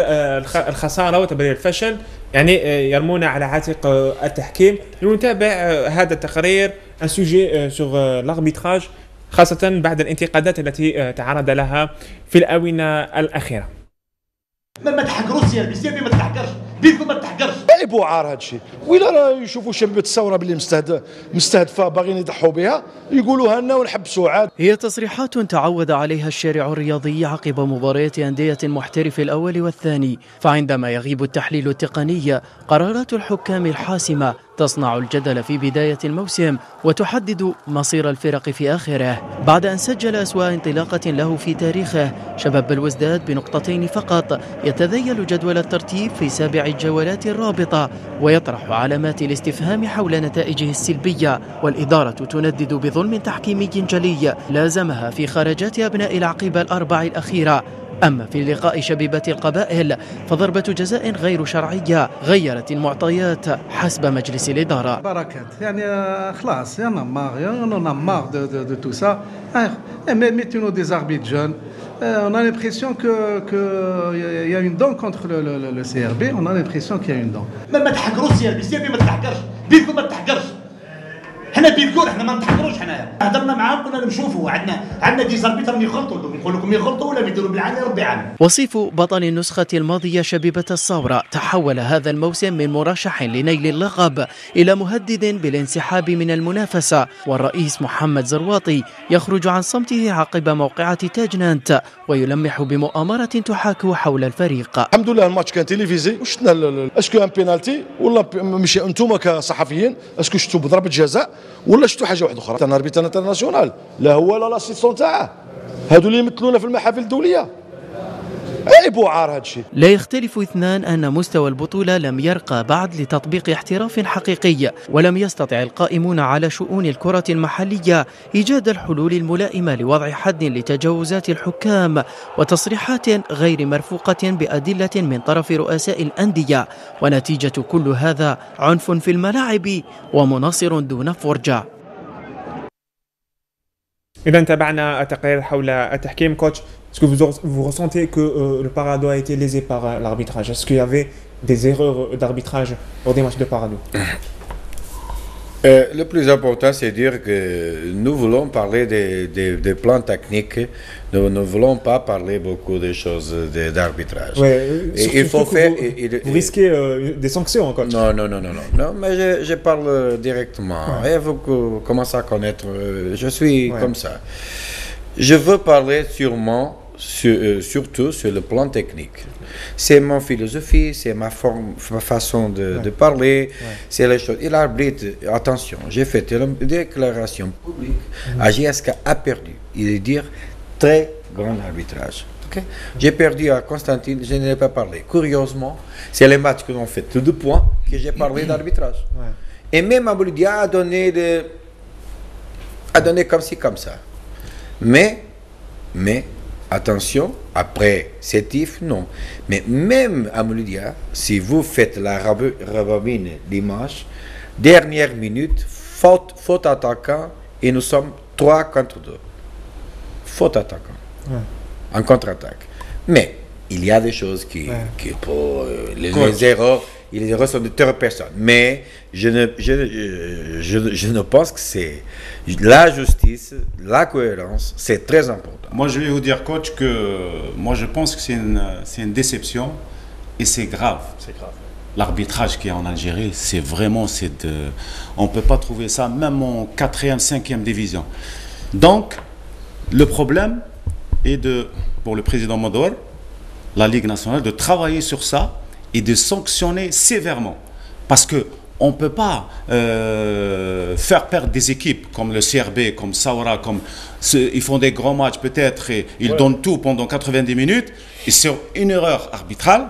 الخسارة وتبرير الفشل يعني يرمون على عاتق التحكيم. نتابع هذا التقرير un sujet sur l'arbitrage خاصة بعد الانتقادات التي تعرض لها في الآونة الأخيرة. ما تحقروش سيربي ما تحقرش بيكم ما تحقرش يبو عار هذا الشيء وإلا راه يشوفوا شباب الثوره باللي مستهدفه باغيين يضحوا بها يقولوها لنا ونحبسوا عاد. هي تصريحات تعود عليها الشارع الرياضي عقب مباريات أندية المحترف الأول والثاني، فعندما يغيب التحليل التقني قرارات الحكام الحاسمة تصنع الجدل في بداية الموسم وتحدد مصير الفرق في آخره. بعد أن سجل أسوأ انطلاقة له في تاريخه، شباب بلوزداد بنقطتين فقط يتذيل جدول الترتيب في 7 الجولات الرابطة ويطرح علامات الاستفهام حول نتائجه السلبية، والإدارة تندد بظلم تحكيمي جلي لازمها في خرجات أبناء العقيبة الأربع الأخيرة. أما في لقاء شبيبة القبائل فضربة جزاء غير شرعية غيرت المعطيات حسب مجلس الإدارة. بركات يعني خلاص يا مار de tout ça. Mettez-nous des arbitres jeunes. On a l'impression qu'il y a une dent contre le CRB. On a l'impression qu'il y a une dent. ما تحقروش سيربي ما تحقرش بيكم ما تحقرش حنا بيلكور حنا ما نتحضروش حنايا هضرنا معاهم قلنا لهم شوفوا عندنا دي زاربيتر اللي يغلطوا نقول لكم يغلطوا ولا بيديروا بالعاني ربي يعلم. وصيف بطل النسخة الماضية شبيبة الثورة تحول هذا الموسم من مرشح لنيل اللقب إلى مهدد بالانسحاب من المنافسة، والرئيس محمد زرواطي يخرج عن صمته عقب موقعة تاج نانت ويلمح بمؤامرة تحاك حول الفريق. الحمد لله الماتش كان تلفزيوني وشفنا اسكو ان بينالتي ولا ماشي انتم كصحفيين اسكو شفتوا بضربه جزاء ولا شفتوا حاجه واحده اخرى. انا اربيتر انترناسيونال لا هو لا لاسيستون تاعه هادو اللي يمثلونا في المحافل الدوليه عيب وعار هذا الشيء. لا يختلف اثنان أن مستوى البطولة لم يرقى بعد لتطبيق احتراف حقيقي، ولم يستطع القائمون على شؤون الكرة المحلية إيجاد الحلول الملائمة لوضع حد لتجاوزات الحكام وتصريحات غير مرفوقة بأدلة من طرف رؤساء الأندية، ونتيجة كل هذا عنف في الملاعب ومناصر دون فرجة. إذا تابعنا التقرير حول التحكيم. كوتش، est-ce que vous ressentez que le Parado a été lésé par l'arbitrage? Est-ce qu'il y avait des erreurs d'arbitrage lors des matchs de Parado? Le plus important, c'est dire que nous voulons parler des plans techniques. Nous ne voulons pas parler beaucoup de choses d'arbitrage. Ouais, il faut faire. Vous risquez des sanctions, coach. Non, mais je parle directement. Ouais. Et vous commencez à connaître. Je suis comme ça. Je veux parler surtout sur le plan technique. C'est mon philosophie, c'est ma façon de parler, c'est les choses. Et l'arbitre, attention, j'ai fait une déclaration publique. AGSK a perdu. Il veut dire très grand arbitrage. Okay? J'ai perdu à Constantine, je n'ai pas parlé. Curieusement, c'est les matchs que l'on fait de 2 points que j'ai parlé d'arbitrage. Et même Aboulidia a donné comme ci, comme ça. Mais attention, après sétif, non. Mais même à Mouloudia, si vous faites la rebobine d'image, dernière minute, faute attaquant, et nous sommes 3 contre 2. Faute attaquant. En contre-attaque. Mais il y a des choses qui pour les erreurs, les erreurs sont de telle personne. Mais je ne pense que c'est la justice, la cohérence, c'est très important. Moi, je vais vous dire, coach, que moi, je pense que c'est une déception et c'est grave. C'est grave. L'arbitrage qu'il y a en Algérie, c'est vraiment, on ne peut pas trouver ça, même en 4e, 5e division. Donc, le problème est pour le président Modor, la Ligue nationale, de travailler sur ça et de sanctionner sévèrement. Parce qu'on ne peut pas faire perdre des équipes comme le CRB, comme Saoura, ils font des grands matchs peut-être et ils donnent tout pendant 90 minutes et sur une erreur arbitrale,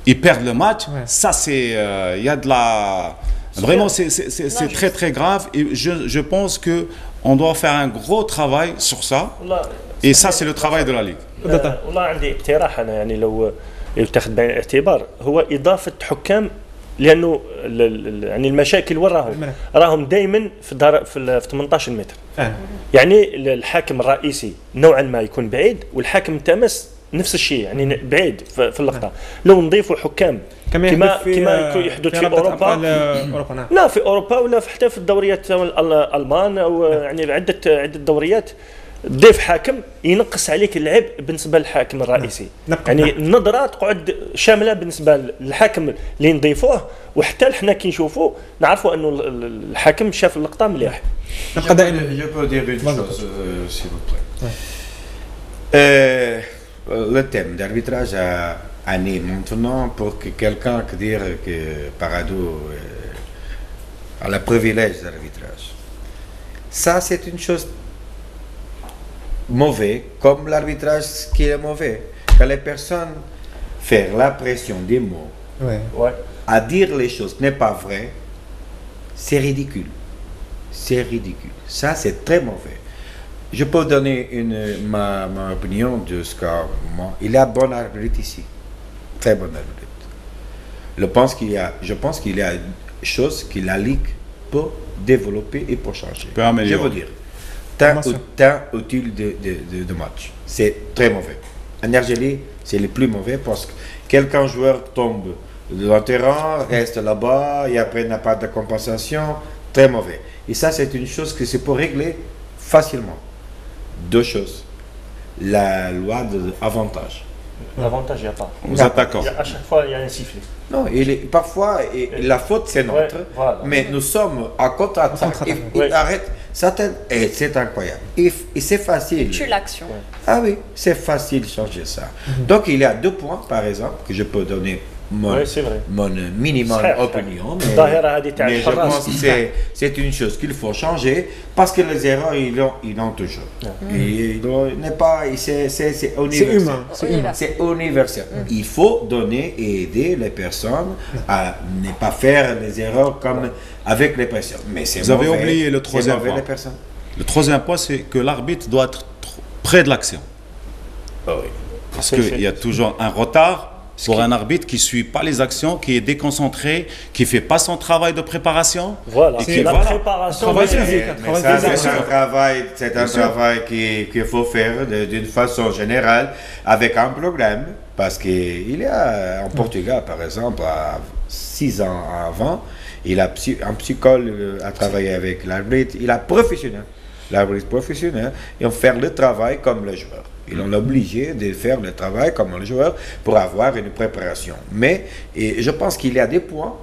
ils perdent le match. Ça, il y a de la... Vraiment, c'est très très grave et je pense qu'on doit faire un gros travail sur ça. Et ça, c'est le travail de la Ligue. والله عندي اقتراح انا يعني لو يتخذ بعين الاعتبار هو اضافه حكام لانه يعني المشاكل وين راهم دائما في 18 متر. يعني الحاكم الرئيسي نوعا ما يكون بعيد والحاكم التمس نفس الشيء يعني بعيد في اللقطه. لو نضيفوا حكام كما يحدث في اوروبا لا في اوروبا ولا حتى في الدوريات الالمان او يعني عده دوريات ضيف حاكم ينقص عليك اللعب بالنسبه للحاكم الرئيسي. يعني النظره تقعد شامله بالنسبه للحاكم اللي نضيفوه وحتى احنا كي نشوفوا نعرفوا انه الحاكم شاف اللقطه مليح. Je peux dire une chose, s'il vous plaît. Le thème d'arbitrage a né maintenant pour que quelqu'un dire que Parado a le privilège d'arbitrage. Ça, c'est une chose mauvais, comme l'arbitrage qui est mauvais. Quand les personnes font la pression des mots, à dire les choses n'est pas vrai, c'est ridicule. C'est ridicule. Ça, c'est très mauvais. Je peux donner ma opinion de ce que moi, il y a bon arbitre ici. Très bon arbitre. Je pense qu'il y a choses que la Ligue peut développer et peut changer. Je veux dire. Temps utile de match. C'est très mauvais. En Algérie, c'est le plus mauvais parce que quelqu'un joueur tombe de le terrain, reste là-bas et après n'a pas de compensation. très mauvais. Et ça, c'est une chose que c'est pour régler facilement. Deux choses. La loi de avantage. L'avantage, il n'y a pas. Vous êtes d'accord? À chaque fois, il y a un sifflet. Non, parfois, la faute, c'est notre. Ouais, voilà. Mais nous sommes à contre-attaque. Il arrête. Et c'est incroyable. Et c'est facile. Tu l'action. Ah oui, c'est facile de changer ça. Donc, il y a 2 points, par exemple, que je peux donner mon minimum opinion. Mais je pense que c'est une chose qu'il faut changer parce que les erreurs, ils ont toujours. Et c'est universel. C'est universel. Il faut donner et aider les personnes à ne pas faire les erreurs comme avec les personnes. Mais c'est Vous avez oublié le troisième point. Le troisième point, c'est que l'arbitre doit être près de l'action. Oh oui. Parce qu'il y a toujours un retard pour un arbitre qui ne suit pas les actions, qui est déconcentré, qui ne fait pas son travail de préparation. Voilà, c'est la préparation. C'est un travail qu'il faut faire d'une façon générale avec un problème. Parce qu'il y a en Portugal, par exemple, 6 ans avant, il a un psychologue à travailler avec l'arbitre. Il a professionnel. L'arbitre professionnel, ils ont fait le travail comme le joueur. Ils l'ont obligé de faire le travail comme le joueur pour avoir une préparation. Mais je pense qu'il y a des points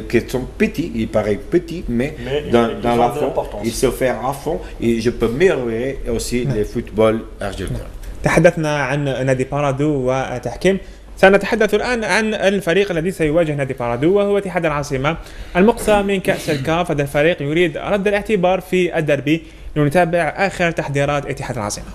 qui sont petits, ils paraissent petits, mais dans la fond, ils se font à fond et je peux améliorer aussi le football argentin. تحدثنا عن نادي بارادو وتحكيم. سنتحدث الآن عن الفريق الذي سيواجه نادي بارادو وهو اتحاد العاصمة المقصى من كأس الكاف. هذا الفريق يريد رد الاعتبار في الدربي. لنتابع آخر تحضيرات اتحاد العاصمة.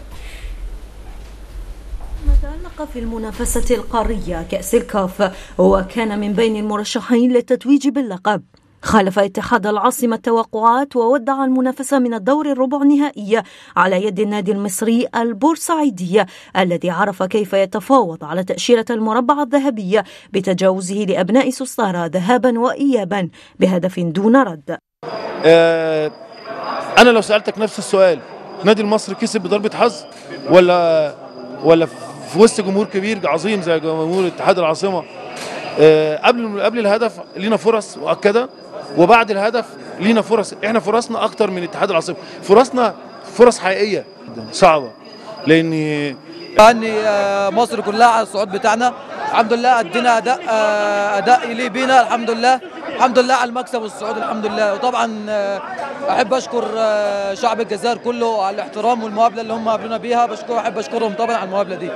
تألق في المنافسة القارية كأس الكاف وكان من بين المرشحين للتتويج باللقب. خالف اتحاد العاصمة التوقعات وودع المنافسة من الدور الربع النهائي على يد النادي المصري البورسعيدي الذي عرف كيف يتفاوض على تأشيرة المربع الذهبي بتجاوزه لأبناء سوستارا ذهابا وإيابا بهدف دون رد. أنا لو سألتك نفس السؤال، نادي المصري كسب بضربة حظ ولا في وسط جمهور كبير عظيم زي جمهور اتحاد العاصمة؟ قبل الهدف لينا فرص مؤكدة، وبعد الهدف لينا فرص. احنا فرصنا اكتر من اتحاد العاصمة، فرصنا فرص حقيقية صعبة، لان مصر كلها على الصعود بتاعنا. الحمد لله ادينا اداء يليق بينا. الحمد لله على المكسب والصعود الحمد لله. وطبعا احب اشكر شعب الجزائر كله على الاحترام والمقابله اللي هم قابلونا بيها. احب اشكرهم طبعا على المقابله دي.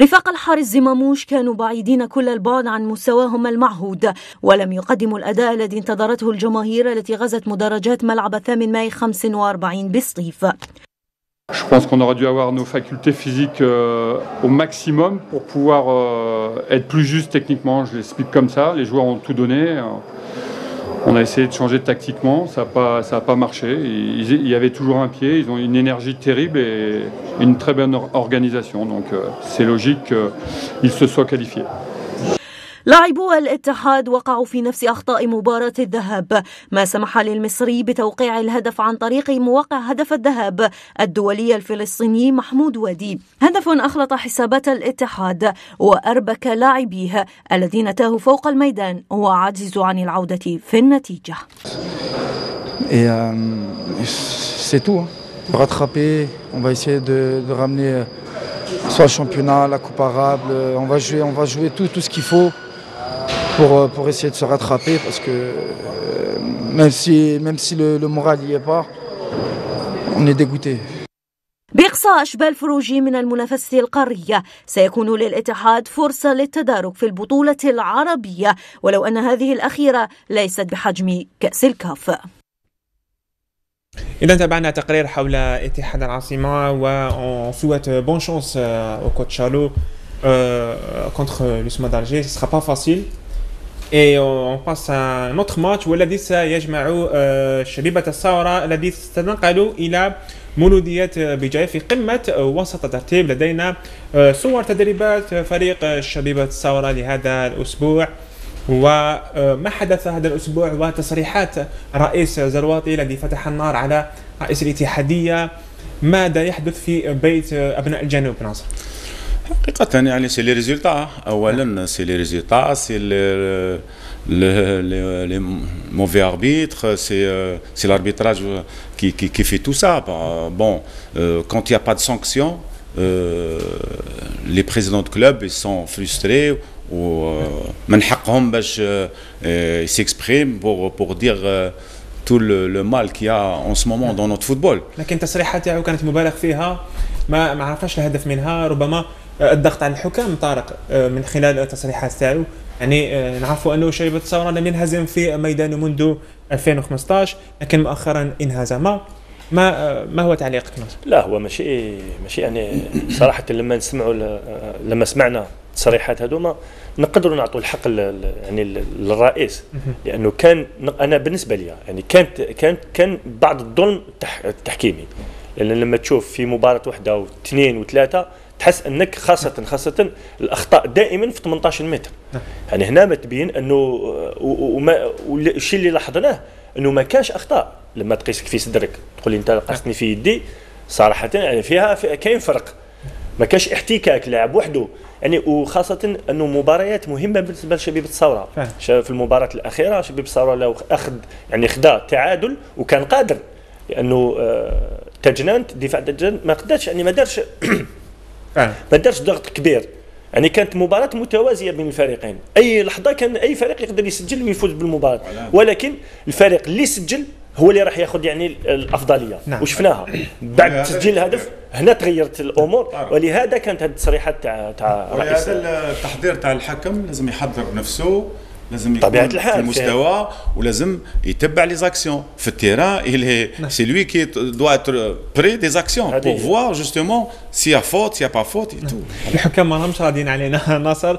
رفاق الحارس زماموش كانوا بعيدين كل البعد عن مستواهم المعهود ولم يقدموا الاداء الذي انتظرته الجماهير التي غزت مدرجات ملعب 8 ماي 45 بالصيف. Je pense qu'on aurait dû avoir nos facultés physiques au maximum pour pouvoir être plus juste techniquement. Je l'explique comme ça. Les joueurs ont tout donné. On a essayé de changer tactiquement. Ça n'a pas marché. Il y avait toujours un pied. Ils ont une énergie terrible et une très bonne organisation. Donc c'est logique qu'ils se soient qualifiés. لاعبو الاتحاد وقعوا في نفس أخطاء مباراة الذهاب ما سمح للمصري بتوقيع الهدف عن طريق موقع هدف الذهاب الدولي الفلسطيني محمود وادي. هدف أخلط حسابات الاتحاد وأربك لاعبيه الذين تاهوا فوق الميدان وعجزوا عن العودة في النتيجة. C'est tout. Rattraper, on va essayer de ramener soit le championnat, la Coupe arabe, on va jouer tout ce qu'il faut pour essayer de se rattraper parce que même si le moral n'y est pas, on est dégoûté. بإقصاء أشبال فروجي من المنافسة القارية سيكون للاتحاد فرصة للتدارك في البطولة العربية ولو أن هذه الأخيرة ليست بحجم كأس الكاف. إذا تابعنا تقرير حول اتحاد العاصمة و on souhaite bonne chance au coach Chalot contre l'USMA d'Alger. Ce ne sera pas facile. Et on passe à un autre match والذي سيجمع شبيبة الثورة الذي ستنقل إلى مولودية بجاية في قمة وسط الترتيب. لدينا صور تدريبات فريق شبيبة الثورة لهذا الأسبوع وما حدث هذا الأسبوع وتصريحات رئيس زرواطي الذي فتح النار على رئيس الاتحادية. ماذا يحدث في بيت أبناء الجنوب ناصر؟ حقيقة يعني سي لي ريزولتا اولا سي لي ريزولتا سي les mauvais arbitres, c'est l'arbitrage qui fait tout ça. Bon, quand il n'y a pas de sanctions, les présidents de club ils sont frustrés ou من حقهم باش ils s'expriment pour dire tout le mal qu'il y a en ce moment dans notre football. لكن التصريحات تاعو كانت مبالغ فيها، ما عرفناش الهدف منها، ربما الضغط على الحكام طارق من خلال التصريحات تاعو. يعني نعرفوا انه شبيبة الثورة لم ينهزم في ميدانه منذ 2015 لكن مؤخرا انهزم. ما هو تعليقك ناصر؟ لا هو ماشي يعني صراحة لما سمعنا التصريحات هذوما نقدروا نعطوا الحق يعني للرئيس، لانه كان انا بالنسبه لي يعني كان بعض الظلم التحكيمي، لان لما تشوف في مباراه واحده واثنين وثلاثه تحس انك خاصه الاخطاء دائما في 18 متر. يعني هنا ما تبين انه والشيء اللي لاحظناه انه ما كانش اخطاء. لما تقيس في صدرك تقول لي انت قصتني في يدي، صراحه يعني فيها كاين فرق، ما كانش احتكاك لاعب وحده يعني. وخاصه انه مباريات مهمه بالنسبه لشبيبه الثوره. في المباراه الاخيره شبيبه الثوره لو خدا تعادل وكان قادر، لانه تجنانت دفاع تجنانت ما قدرش يعني ما دارش ضغط كبير. يعني كانت مباراة متوازية بين الفريقين، أي لحظة كان أي فريق يقدر يسجل ويفوز بالمباراة، ولكن الفريق اللي سجل هو اللي راح ياخذ يعني الأفضلية. وشفناها بعد تسجيل الهدف هنا تغيرت الأمور، ولهذا كانت هذه التصريحات تاع رئيس التحضير تاع الحكم لازم يحضر نفسه، لازم يكون في المستوى ولازم يتبع لي زاكسيون في التيران. سي لوي كي دوا اتر بري دي زاكسيون بور فوار جوستومون سي يا فوت سي يا با فوت اي تو. الحكام ما راهمش راضيين علينا ناصر.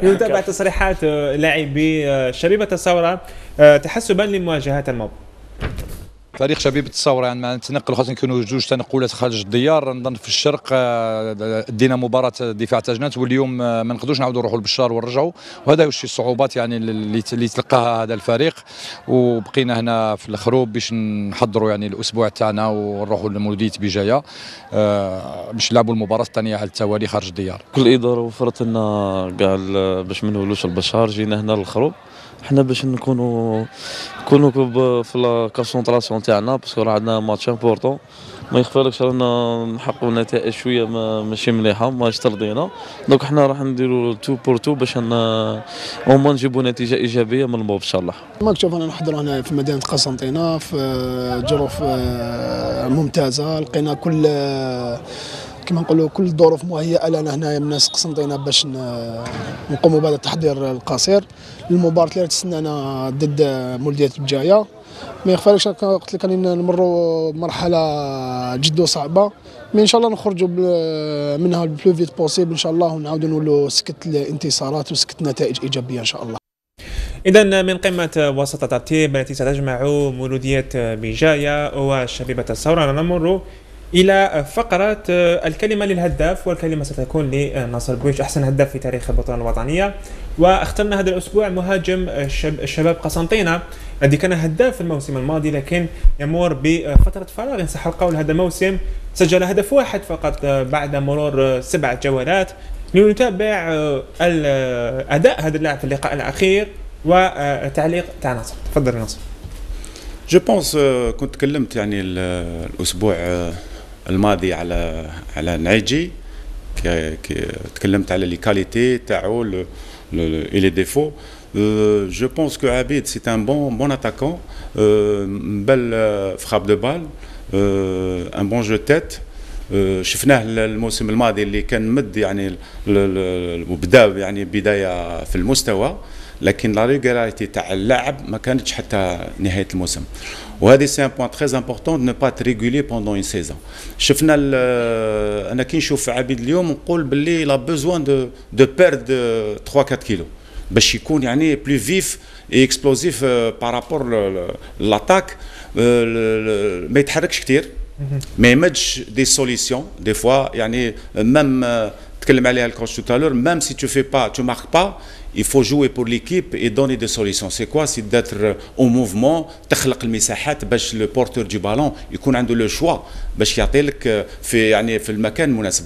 يتابع تصريحات لاعبي شبيبة الثورة تحسبا لمواجهة الموب. فريق شبيبة الثورة يعني مع التنقل، خاصة نكونوا جوج تنقلات خارج الديار. نظن في الشرق دينا مباراة دفاع تجنات، واليوم ما نقدروش نعاودوا نروحوا للبشار ونرجعوا، وهذا وش الصعوبات يعني اللي تلقاها هذا الفريق. وبقينا هنا في الخروب باش نحضروا يعني الأسبوع تاعنا ونروحوا لمولودية بجاية باش نلعبوا المباراة الثانية على التوالي خارج الديار. كل إدارة وفرت لنا كاع باش ما نولوش البشار، جينا هنا للخروب حنا باش نكونوا في الكونسونطراسيون تاعنا، باسكو راه عندنا ماتش امبورطون. ما يخفالكش رانا نحققوا نتائج شويه ماشي مليحه، ماش ترضينا. دونك حنا راح نديروا تو بور تو باش هما نجيبوا نتيجه ايجابيه من الموب ان شاء الله. ما تشوف انا نحضر هنا في مدينه قسنطينه في ظروف ممتازه، لقينا كما نقولوا كل الظروف مهيئه لنا هنايا من ناس قسنطينه باش نقوموا بهذا التحضير القصير للمباراه اللي تسنانا ضد مولودية بجايه. ما يخفالكش قلت لك نمروا مرحله جد صعبه، مي ان شاء الله نخرجوا منها البلو فيت بوسيبل ان شاء الله، ونعاودوا نولوا سكت الانتصارات وسكت نتائج ايجابيه ان شاء الله. إذا من قمة وسط الترتيب التي ستجمع مولودية بجاية وشبيبة الثورة نمر إلى فقرة الكلمة للهداف، والكلمة ستكون لناصر بويش أحسن هداف في تاريخ البطولة الوطنية. واخترنا هذا الأسبوع مهاجم الشباب قسنطينة الذي كان هداف الموسم الماضي، لكن يمر بفترة فراغ إن صح القول. هذا الموسم سجل هدف واحد فقط بعد مرور 7 جولات. لنتابع الأداء هذا اللاعب في اللقاء الأخير وتعليق تاع ناصر. تفضل ناصر. جو بونس كنت تكلمت يعني الأسبوع الماضي على نعيجي، تكلمت على لي كاليتي تاعو et les défauts. Je pense que Abid c'est un bon attaquant, une belle frappe de balle, un bon jeu de tête. شفناه الموسم الماضي اللي كان مد يعني وبدا يعني بدايه في المستوى، لكن لا ريغولاريتي تاع اللاعب ما كانتش حتى نهايه الموسم. وهذه سي ان بوين تري امبورطون نو با تريغولي بوندون اون سيزون. شفنا انا كي نشوف عبيد اليوم نقول باللي لا بوزوان دو بيرد 3 4 كيلو باش يكون يعني بلو فيف اي اكسبلوزيف بارابور لاتاك. ما يتحركش كثير، ما يمدش دي سوليسيون دي فوا يعني. ميم تكلم عليها الكوتش تو تالور، ميم سي تو في با تو مارك با il faut jouer pour l'équipe et donner des solutions. C'est quoi? C'est d'être au mouvement، تخلق المساحات باش le porteur du ballon يكون عنده le choix باش يعطي لك في يعني في المكان المناسب.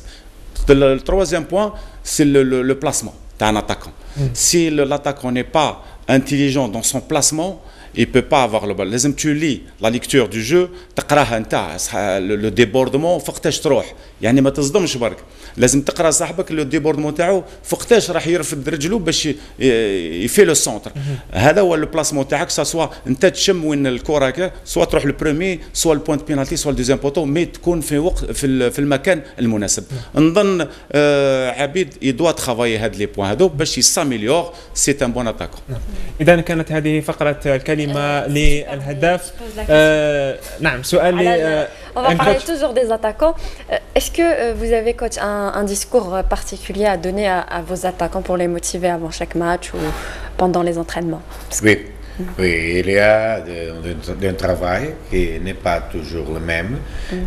Le troisième point, c'est le placement d'un attaquant. Si l'attaquant n'est pas intelligent dans son placement, il ne peut pas avoir le ballon. لازم tu lis la lecture du jeu تقراها نتاع le débordement فوقتاش تروح يعني ما تصدمش برك لازم تقرا صاحبك لو ديبوردمون تاعو فوقتاش راح يرفد رجله باش يفي لو سونتر هذا هو لو بلاسمون تاعك سوا انت تشم وين الكره هكا سوا تروح للبرومي سوا البوينت بينالتي سوا الدوزيام بوتو مي تكون في وقت في المكان المناسب نظن عبيد يدوا ترافاي هاد لي بوين هادو باش يساميليور سي ان بون اتاكون اذا كانت هذه فقره الكلمه للهداف نعم سؤال On va parler toujours des attaquants. Est-ce que vous avez, coach, un discours particulier à donner à vos attaquants pour les motiver avant chaque match ou pendant les entraînements? Oui. Oui, il y a un travail qui n'est pas toujours le même,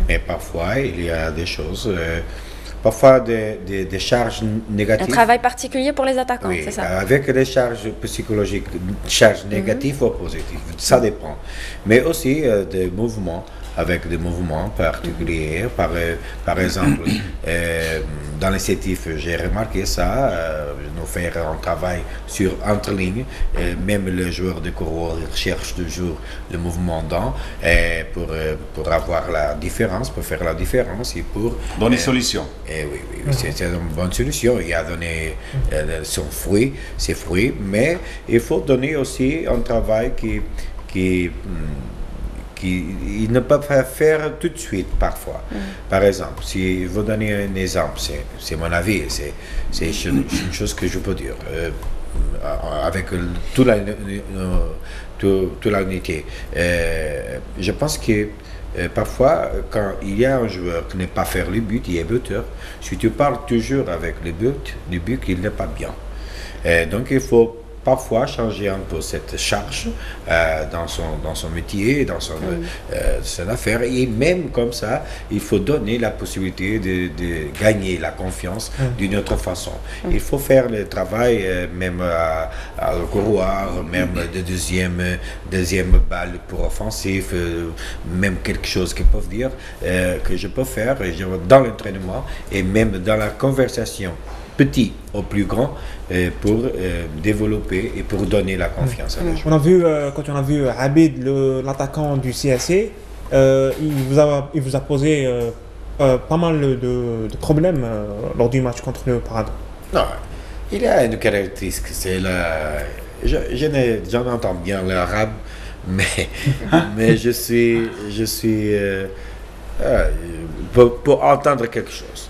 mais parfois il y a des choses, parfois des charges négatives. Un travail particulier pour les attaquants, oui, c'est ça? Avec des charges psychologiques, charges négatives ou positives, ça dépend. Mais aussi des mouvements. Avec des mouvements particuliers. Par exemple, dans les sétifs, j'ai remarqué ça, nous faire un travail sur entre lignes, même les joueurs de coureur cherchent toujours le mouvement dans, pour avoir la différence, pour faire la différence et pour... Donner solution. Oui, c'est une bonne solution. Il a donné ses fruits, mais il faut donner aussi un travail qui ne peut pas faire tout de suite parfois. Par exemple, si vous donnez un exemple, c'est mon avis, c'est une chose que je peux dire, avec toute la unité. Je pense que parfois, quand il y a un joueur qui n'est pas faire le but, il est buteur, si tu parles toujours avec le but il n'est pas bien. Donc il faut parfois changer un peu cette charge dans son métier, dans son affaire. Et même comme ça, il faut donner la possibilité de gagner la confiance d'une autre façon. Il faut faire le travail même à le couloir, même de deuxième balle pour offensif, même quelque chose qu'ils peuvent dire que je peux faire dans l'entraînement et même dans la conversation. Petit au plus grand pour développer et pour donner la confiance à les joueurs. Quand on a vu Abid, l'attaquant du CSC, il vous a posé pas mal de problèmes lors du match contre le Parado. Non, il y a une caractéristique, c'est j'en entends bien l'arabe, mais je suis pour entendre quelque chose.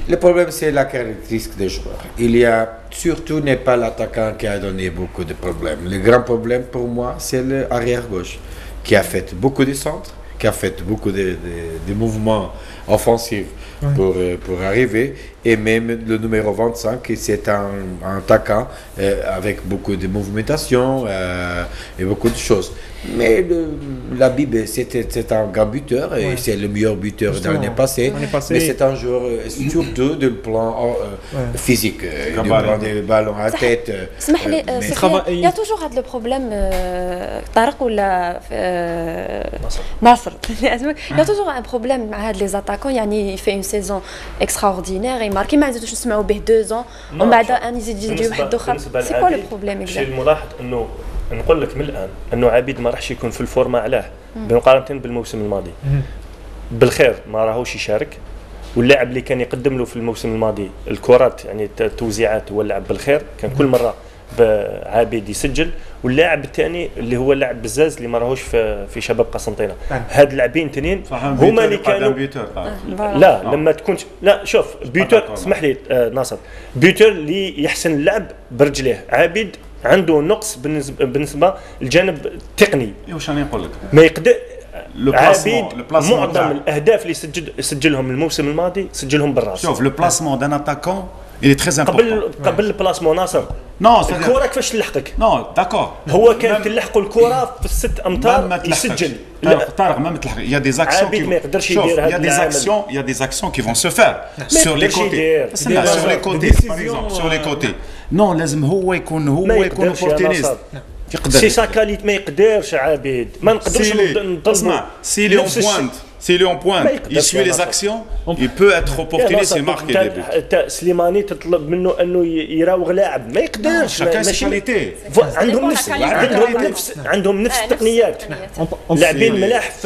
Le problème, c'est la caractéristique des joueurs. Il y a surtout n'est pas l'attaquant qui a donné beaucoup de problèmes. Le grand problème pour moi, c'est l'arrière-gauche qui a fait beaucoup de centres, qui a fait beaucoup de mouvements offensifs pour arriver. Et même le numéro 25, c'est un attaquant avec beaucoup de mouvementations et beaucoup de choses. Mais la Bible, c'est un grand buteur et c'est le meilleur buteur de l'année passée. Mais c'est un joueur surtout du plan physique, du plan des ballons à tête. Il y a toujours le problème, Tariq ou Nasser. Il y a toujours un problème avec les attaquants. Il fait une saison extraordinaire. Il marque ما عندوش نسمعوا به 2 ans ومن بعد ان يجي واحد اخر سي كوا لو بروبليم الشيء الملاحظ انه نقول لك من الان انه عبيد ما راحش يكون في الفورما علاه مقارنه بالموسم الماضي بالخير ما راهوش يشارك واللاعب اللي كان يقدم له في الموسم الماضي الكرات يعني التوزيعات هو اللاعب بالخير كان كل مره عبيد يسجل واللاعب الثاني اللي هو اللاعب بزاز اللي ما راهوش في شباب قسنطينه هاد اللاعبين تنين هما اللي كانوا لا لما تكون لا شوف بيوتر اسمح لي ناصر بيوتر اللي يحسن اللعب برجليه عبيد عنده نقص بالنسبه للجانب التقني واش راني نقول لك ما يقدر عبيد معظم الاهداف اللي سجلهم الموسم الماضي سجلهم بالراس شوف لو بلاسمون دان اتاكون il est très important قبل البلاسمون ناصر نو الكره كيفاش تلحقك نو داكور هو كان تلحقوا الكره في 6 امتار يسجل طارق ما تلحق il y a des actions qui ما يقدرش يدير هذا il y a des actions qui vont se faire sur les côtés sur les côtés par exemple sur les côtés non لازم هو يكون opportuniste سي سا كاليت ما يقدرش عبيد ما نقدرش نطلبوا سي لي اون بوينت s'il est en pointe, il suit les actions, il peut être opportuniste et marquer des buts. سليماني تطلب منه انه يراوغ لاعب ما يقدرش. عندهم نفس التقنيات، لاعبين ملاح في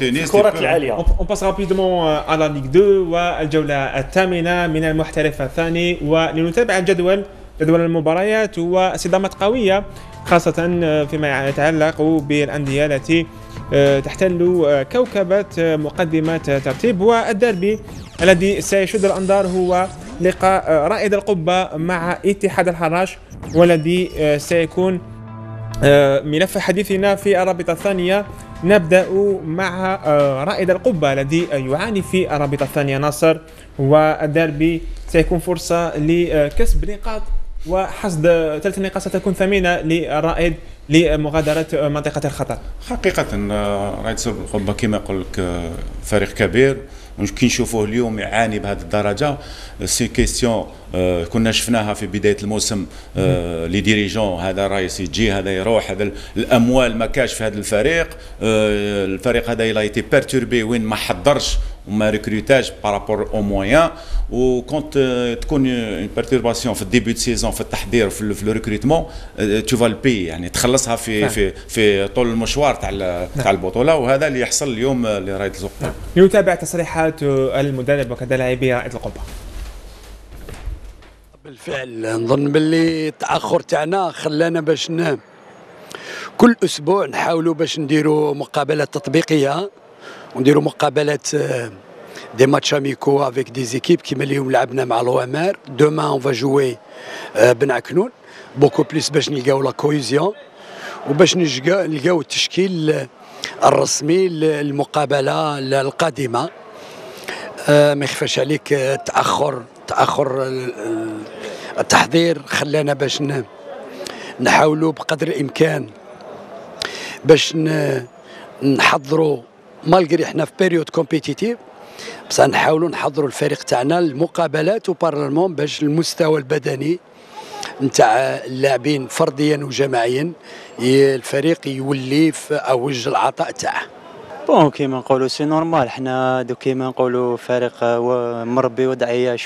الكرات العاليه. On passe rapidement à la Ligue 2 والجولة الثامنة من المحترف الثاني، ولنتابع جدول المباريات وصدامات قوية خاصة فيما يتعلق بالأندية التي تحتل كوكبة مقدمة ترتيب. والديربي الذي سيشد الأنظار هو لقاء رائد القبة مع اتحاد الحراش، والذي سيكون ملف حديثنا في الرابطة الثانية. نبدأ مع رائد القبة الذي يعاني في الرابطة الثانية ناصر، والديربي سيكون فرصة لكسب نقاط وحصد 3 نقاط ستكون ثمينة للرائد لمغادرة منطقة الخطر. حقيقة رائد القبة كما يقول لك فريق كبير، كي نشوفوه اليوم يعاني بهذه الدرجه. سي كيستيون كنا شفناها في بدايه الموسم، لي ديريجون هذا رئيس يجي هذا يروح، هذا الاموال ما كاش في هذا الفريق هذا الى ايتي بيرتوربي وين ما حضرش وما ريكروتاج بارابور او مويان. وكونت تكون اون بيرتورباسيون في الديبي دو سيزون في التحضير في لو ريكروتمون تو فال بي، يعني تخلصها في طول المشوار تاع البطوله، وهذا اللي يحصل اليوم لرائد القبه. نتابع تصريحات المدرب وكذا لاعبي رائد القبه. بالفعل نظن باللي التاخر تاعنا خلانا باش كل اسبوع نحاولوا باش نديروا مقابلات تطبيقيه ونديروا مقابلات دي ماتش اميكو افيك دي زيكيب كيما اليوم لعبنا مع الوامر. دومان اون فا جوي بنعكنون بوكو بليس باش نلقاو لا كويزيون وباش نلقاو التشكيل الرسمي للمقابله القادمه. ما يخفاش عليك تاخر التحضير خلانا باش نحاولوا بقدر الامكان باش نحضروا مالغري احنا في بيريود كومبيتيتيف، بصح نحاولوا نحضروا الفريق تاعنا المقابلات وبارلمون باش المستوى البدني نتاع اللاعبين فرديا وجماعيا الفريق يولي في اوج العطاء تاعه. بون كيما نقولوا سي نورمال، حنا دوك كيما نقولوا فريق مربي وضعيه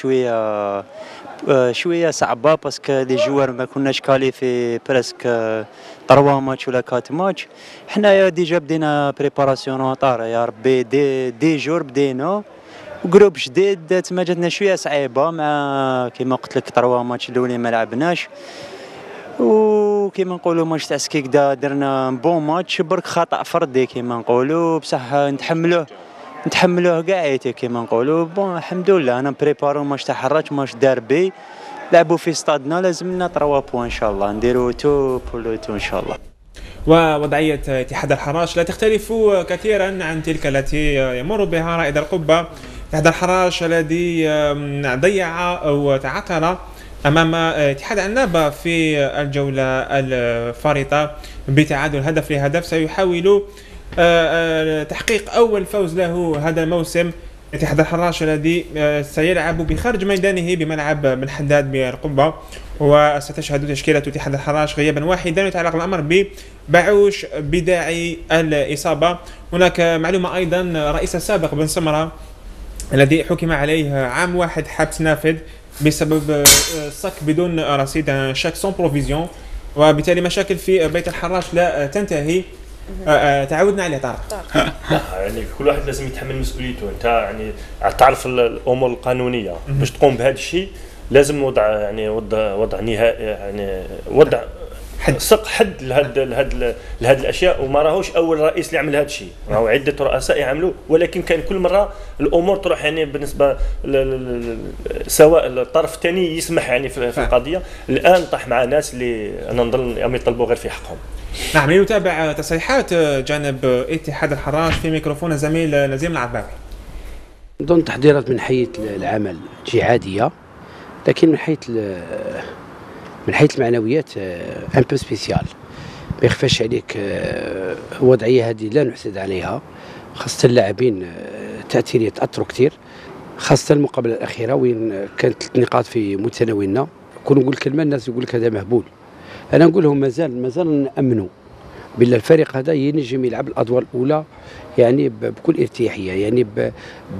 شويه صعبه باسكو لي جوار ما كناش كاليفي بريسك 3 ماتش ولا 4 ماتش. حنايا ديجا بدينا بريباراسيون وطار يا ربي دي جور بدينا وجروب جديد تما جاتنا شويه صعيبه مع كيما قلت لك 3 ماتش الاولين ما لعبناش، وكيما نقولوا ماتش تاع سكيكدا درنا بون ماتش برك خطا فردي كيما نقولوا، بصح نتحملوه كاع كيما نقولوا. بون الحمد لله انا بريبارو ماتش تاع حراج ماتش داربي لعبوا في ستادنا، لازمنا 3 بوان ان شاء الله نديروا تو بولو تو ان شاء الله. ووضعية اتحاد الحراش لا تختلف كثيرا عن تلك التي يمر بها رائد القبة. اتحاد الحراش الذي ضيع أو تعثر أمام اتحاد عنابة في الجولة الفارطة بتعادل هدف لهدف، سيحاول تحقيق أول فوز له هذا الموسم. اتحاد الحراش الذي سيلعب بخارج ميدانه بملعب بن حداد بالقبة، وستشهد تشكيلة اتحاد الحراش غيابا واحدا. يتعلق الأمر ببعوش بداعي الإصابة. هناك معلومة أيضا، رئيس السابق بن سمرة الذي حكم عليه عام واحد حبس نافذ بسبب صك بدون رصيد، شاك سون بروفيزيون، وبالتالي مشاكل في بيت الحراش لا تنتهي. تعودنا عليه طارق. يعني كل واحد لازم يتحمل مسؤوليته. انت يعني تعرف الامور القانونيه باش تقوم بهذا الشيء لازم وضع نهائي، يعني وضع سق حد لهاد الاشياء. وما راهوش اول رئيس اللي يعمل هذا الشيء، راهو عده رؤساء يعملوا، ولكن كان كل مره الامور تروح يعني بالنسبه سواء الطرف الثاني يسمح يعني في القضيه. الان طاح مع ناس اللي انا نظن يطلبوا غير في حقهم. نعم، لنتابع تصريحات جانب اتحاد الحراش في ميكروفون الزميل نزيم العباوي. نظن تحضيرات من حيث العمل تجي عاديه، لكن من حيث المعنويات ان بو سبيسيال. ما يخفاش عليك الوضعيه هذه لا نحسد عليها، خاصه اللاعبين تاثير يتاثروا كثير، خاصه المقابله الاخيره وين كانت 3 نقاط في متناولنا. كون نقول كلمه الناس يقول لك هذا مهبول، انا نقول لهم مازال نامنوا بلا الفريق هذا ينجم يلعب الادوار الاولى يعني بكل ارتياحيه، يعني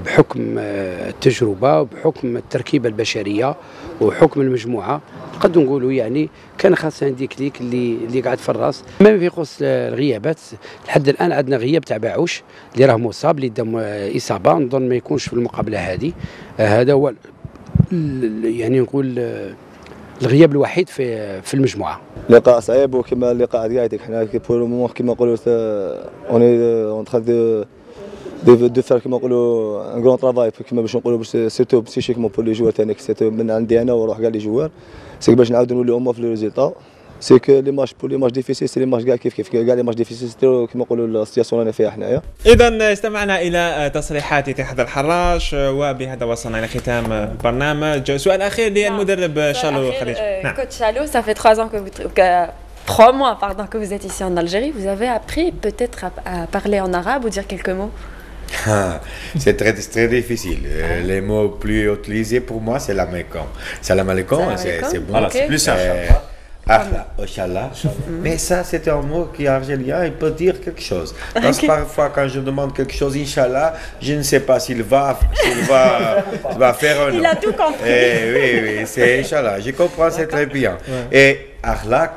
بحكم التجربه وبحكم التركيبه البشريه وحكم المجموعه. نقدر نقولوا يعني كان خاصة ديك ليك اللي قاعد في الراس. ما في خص الغيابات لحد الان عندنا غياب تاع باعوش اللي راه مصاب، اللي دام اصابه، نظن ما يكونش في المقابله هذه. هذا هو يعني نقول الغياب الوحيد في المجموعه. لقاء صعيب وكما اللقاء ديالك حنا بور لو مومون كما نقولوا اوني اون تران دو فار كما نقولوا ان غران طرافاي كما باش نقولوا باش سيرتو بسيشيكمون بور لي جوار تاعنا سيرتو من عندي انا وروح كاع لي جوار سي باش نعاودوا نوليو هما في لو ريزولطا. سي كو لي ماتش بور لي ماتش ديفيسيل سي لي ماتش كاع كيف كاع لي ماتش ديفيسيل كما نقولوا السياسيون اللي فيها حنايا. اذا استمعنا الى تصريحات اتحاد الحراش وبهذا وصلنا الى ختام البرنامج. سؤال اخير للمدرب شالو خليج. Coach Chalot, ça fait 3 ans3 mois pardon, que vous êtes ici en Algérie. Vous avez appris peut-être à parler en arabe ou dire quelques mots? C'est très difficile. Les mots plus utilisés pour moi, c'est l'américain. Salam alaikum, c'est bon. Voilà, c'est plus simple. Ahla, Oshallah. Mais ça, c'est un mot qui algérien, il peut dire quelque chose. Parce que parfois, quand je demande quelque chose, Inch'Allah, je ne sais pas s'il va faire un nom. Il a tout compris. Oui, c'est Inch'Allah. Je comprends, c'est très bien. Et Akhlaq,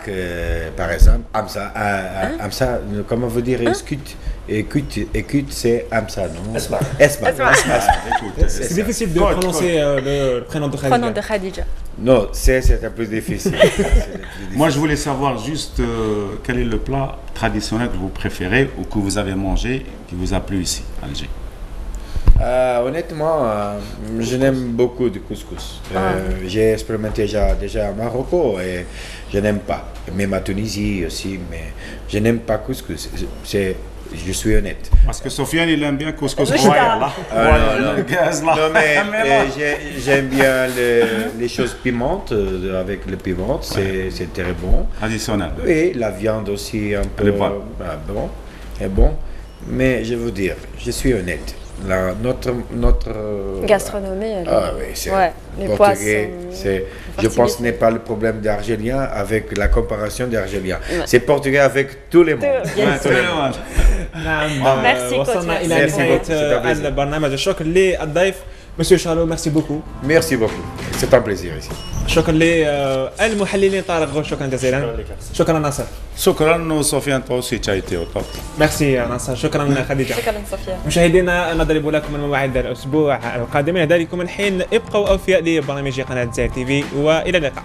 par exemple, Amsa, comment vous dire, écoute, c'est Amsa, non? Esma. C'est difficile de prononcer le prénom de Khadija. Non, c'est un peu difficile. Moi, je voulais savoir juste quel est le plat traditionnel que vous préférez ou que vous avez mangé qui vous a plu ici, à Alger. Honnêtement, je n'aime beaucoup du couscous. J'ai expérimenté déjà à Marocco et je n'aime pas. Même à Tunisie aussi, mais je n'aime pas couscous. Je suis honnête. Parce que Sofiane, il aime bien couscous royal. Non, mais j'aime bien les choses pimentes, avec le piment, c'est très bon. Traditionnel. Et la viande aussi un peu bon. Mais je veux dire, je suis honnête. Notre gastronomie, c'est les portugais, poissons, je pense ce n'est pas le problème des Algériens avec la comparaison des Algériens. C'est portugais avec tous les mondes. Merci وصلنا إلى نهاية البرنامج. الشكر للضيف مسيو شالو. ميرسي بوكو. Merci beaucoup. C'est un plaisir ici. شكرا للمحللين طارق غول. شكرا جزيلا. شكرا ناصر. شكرا سفيان توسي تشايتي وطب. ميرسي ناصر. شكرا خديجه. شكرا سفيان. مشاهدينا نضرب لكم الموعد الاسبوع القادم. لذلك الحين ابقوا اوفياء لبرامج قناه زاير تي في والى اللقاء.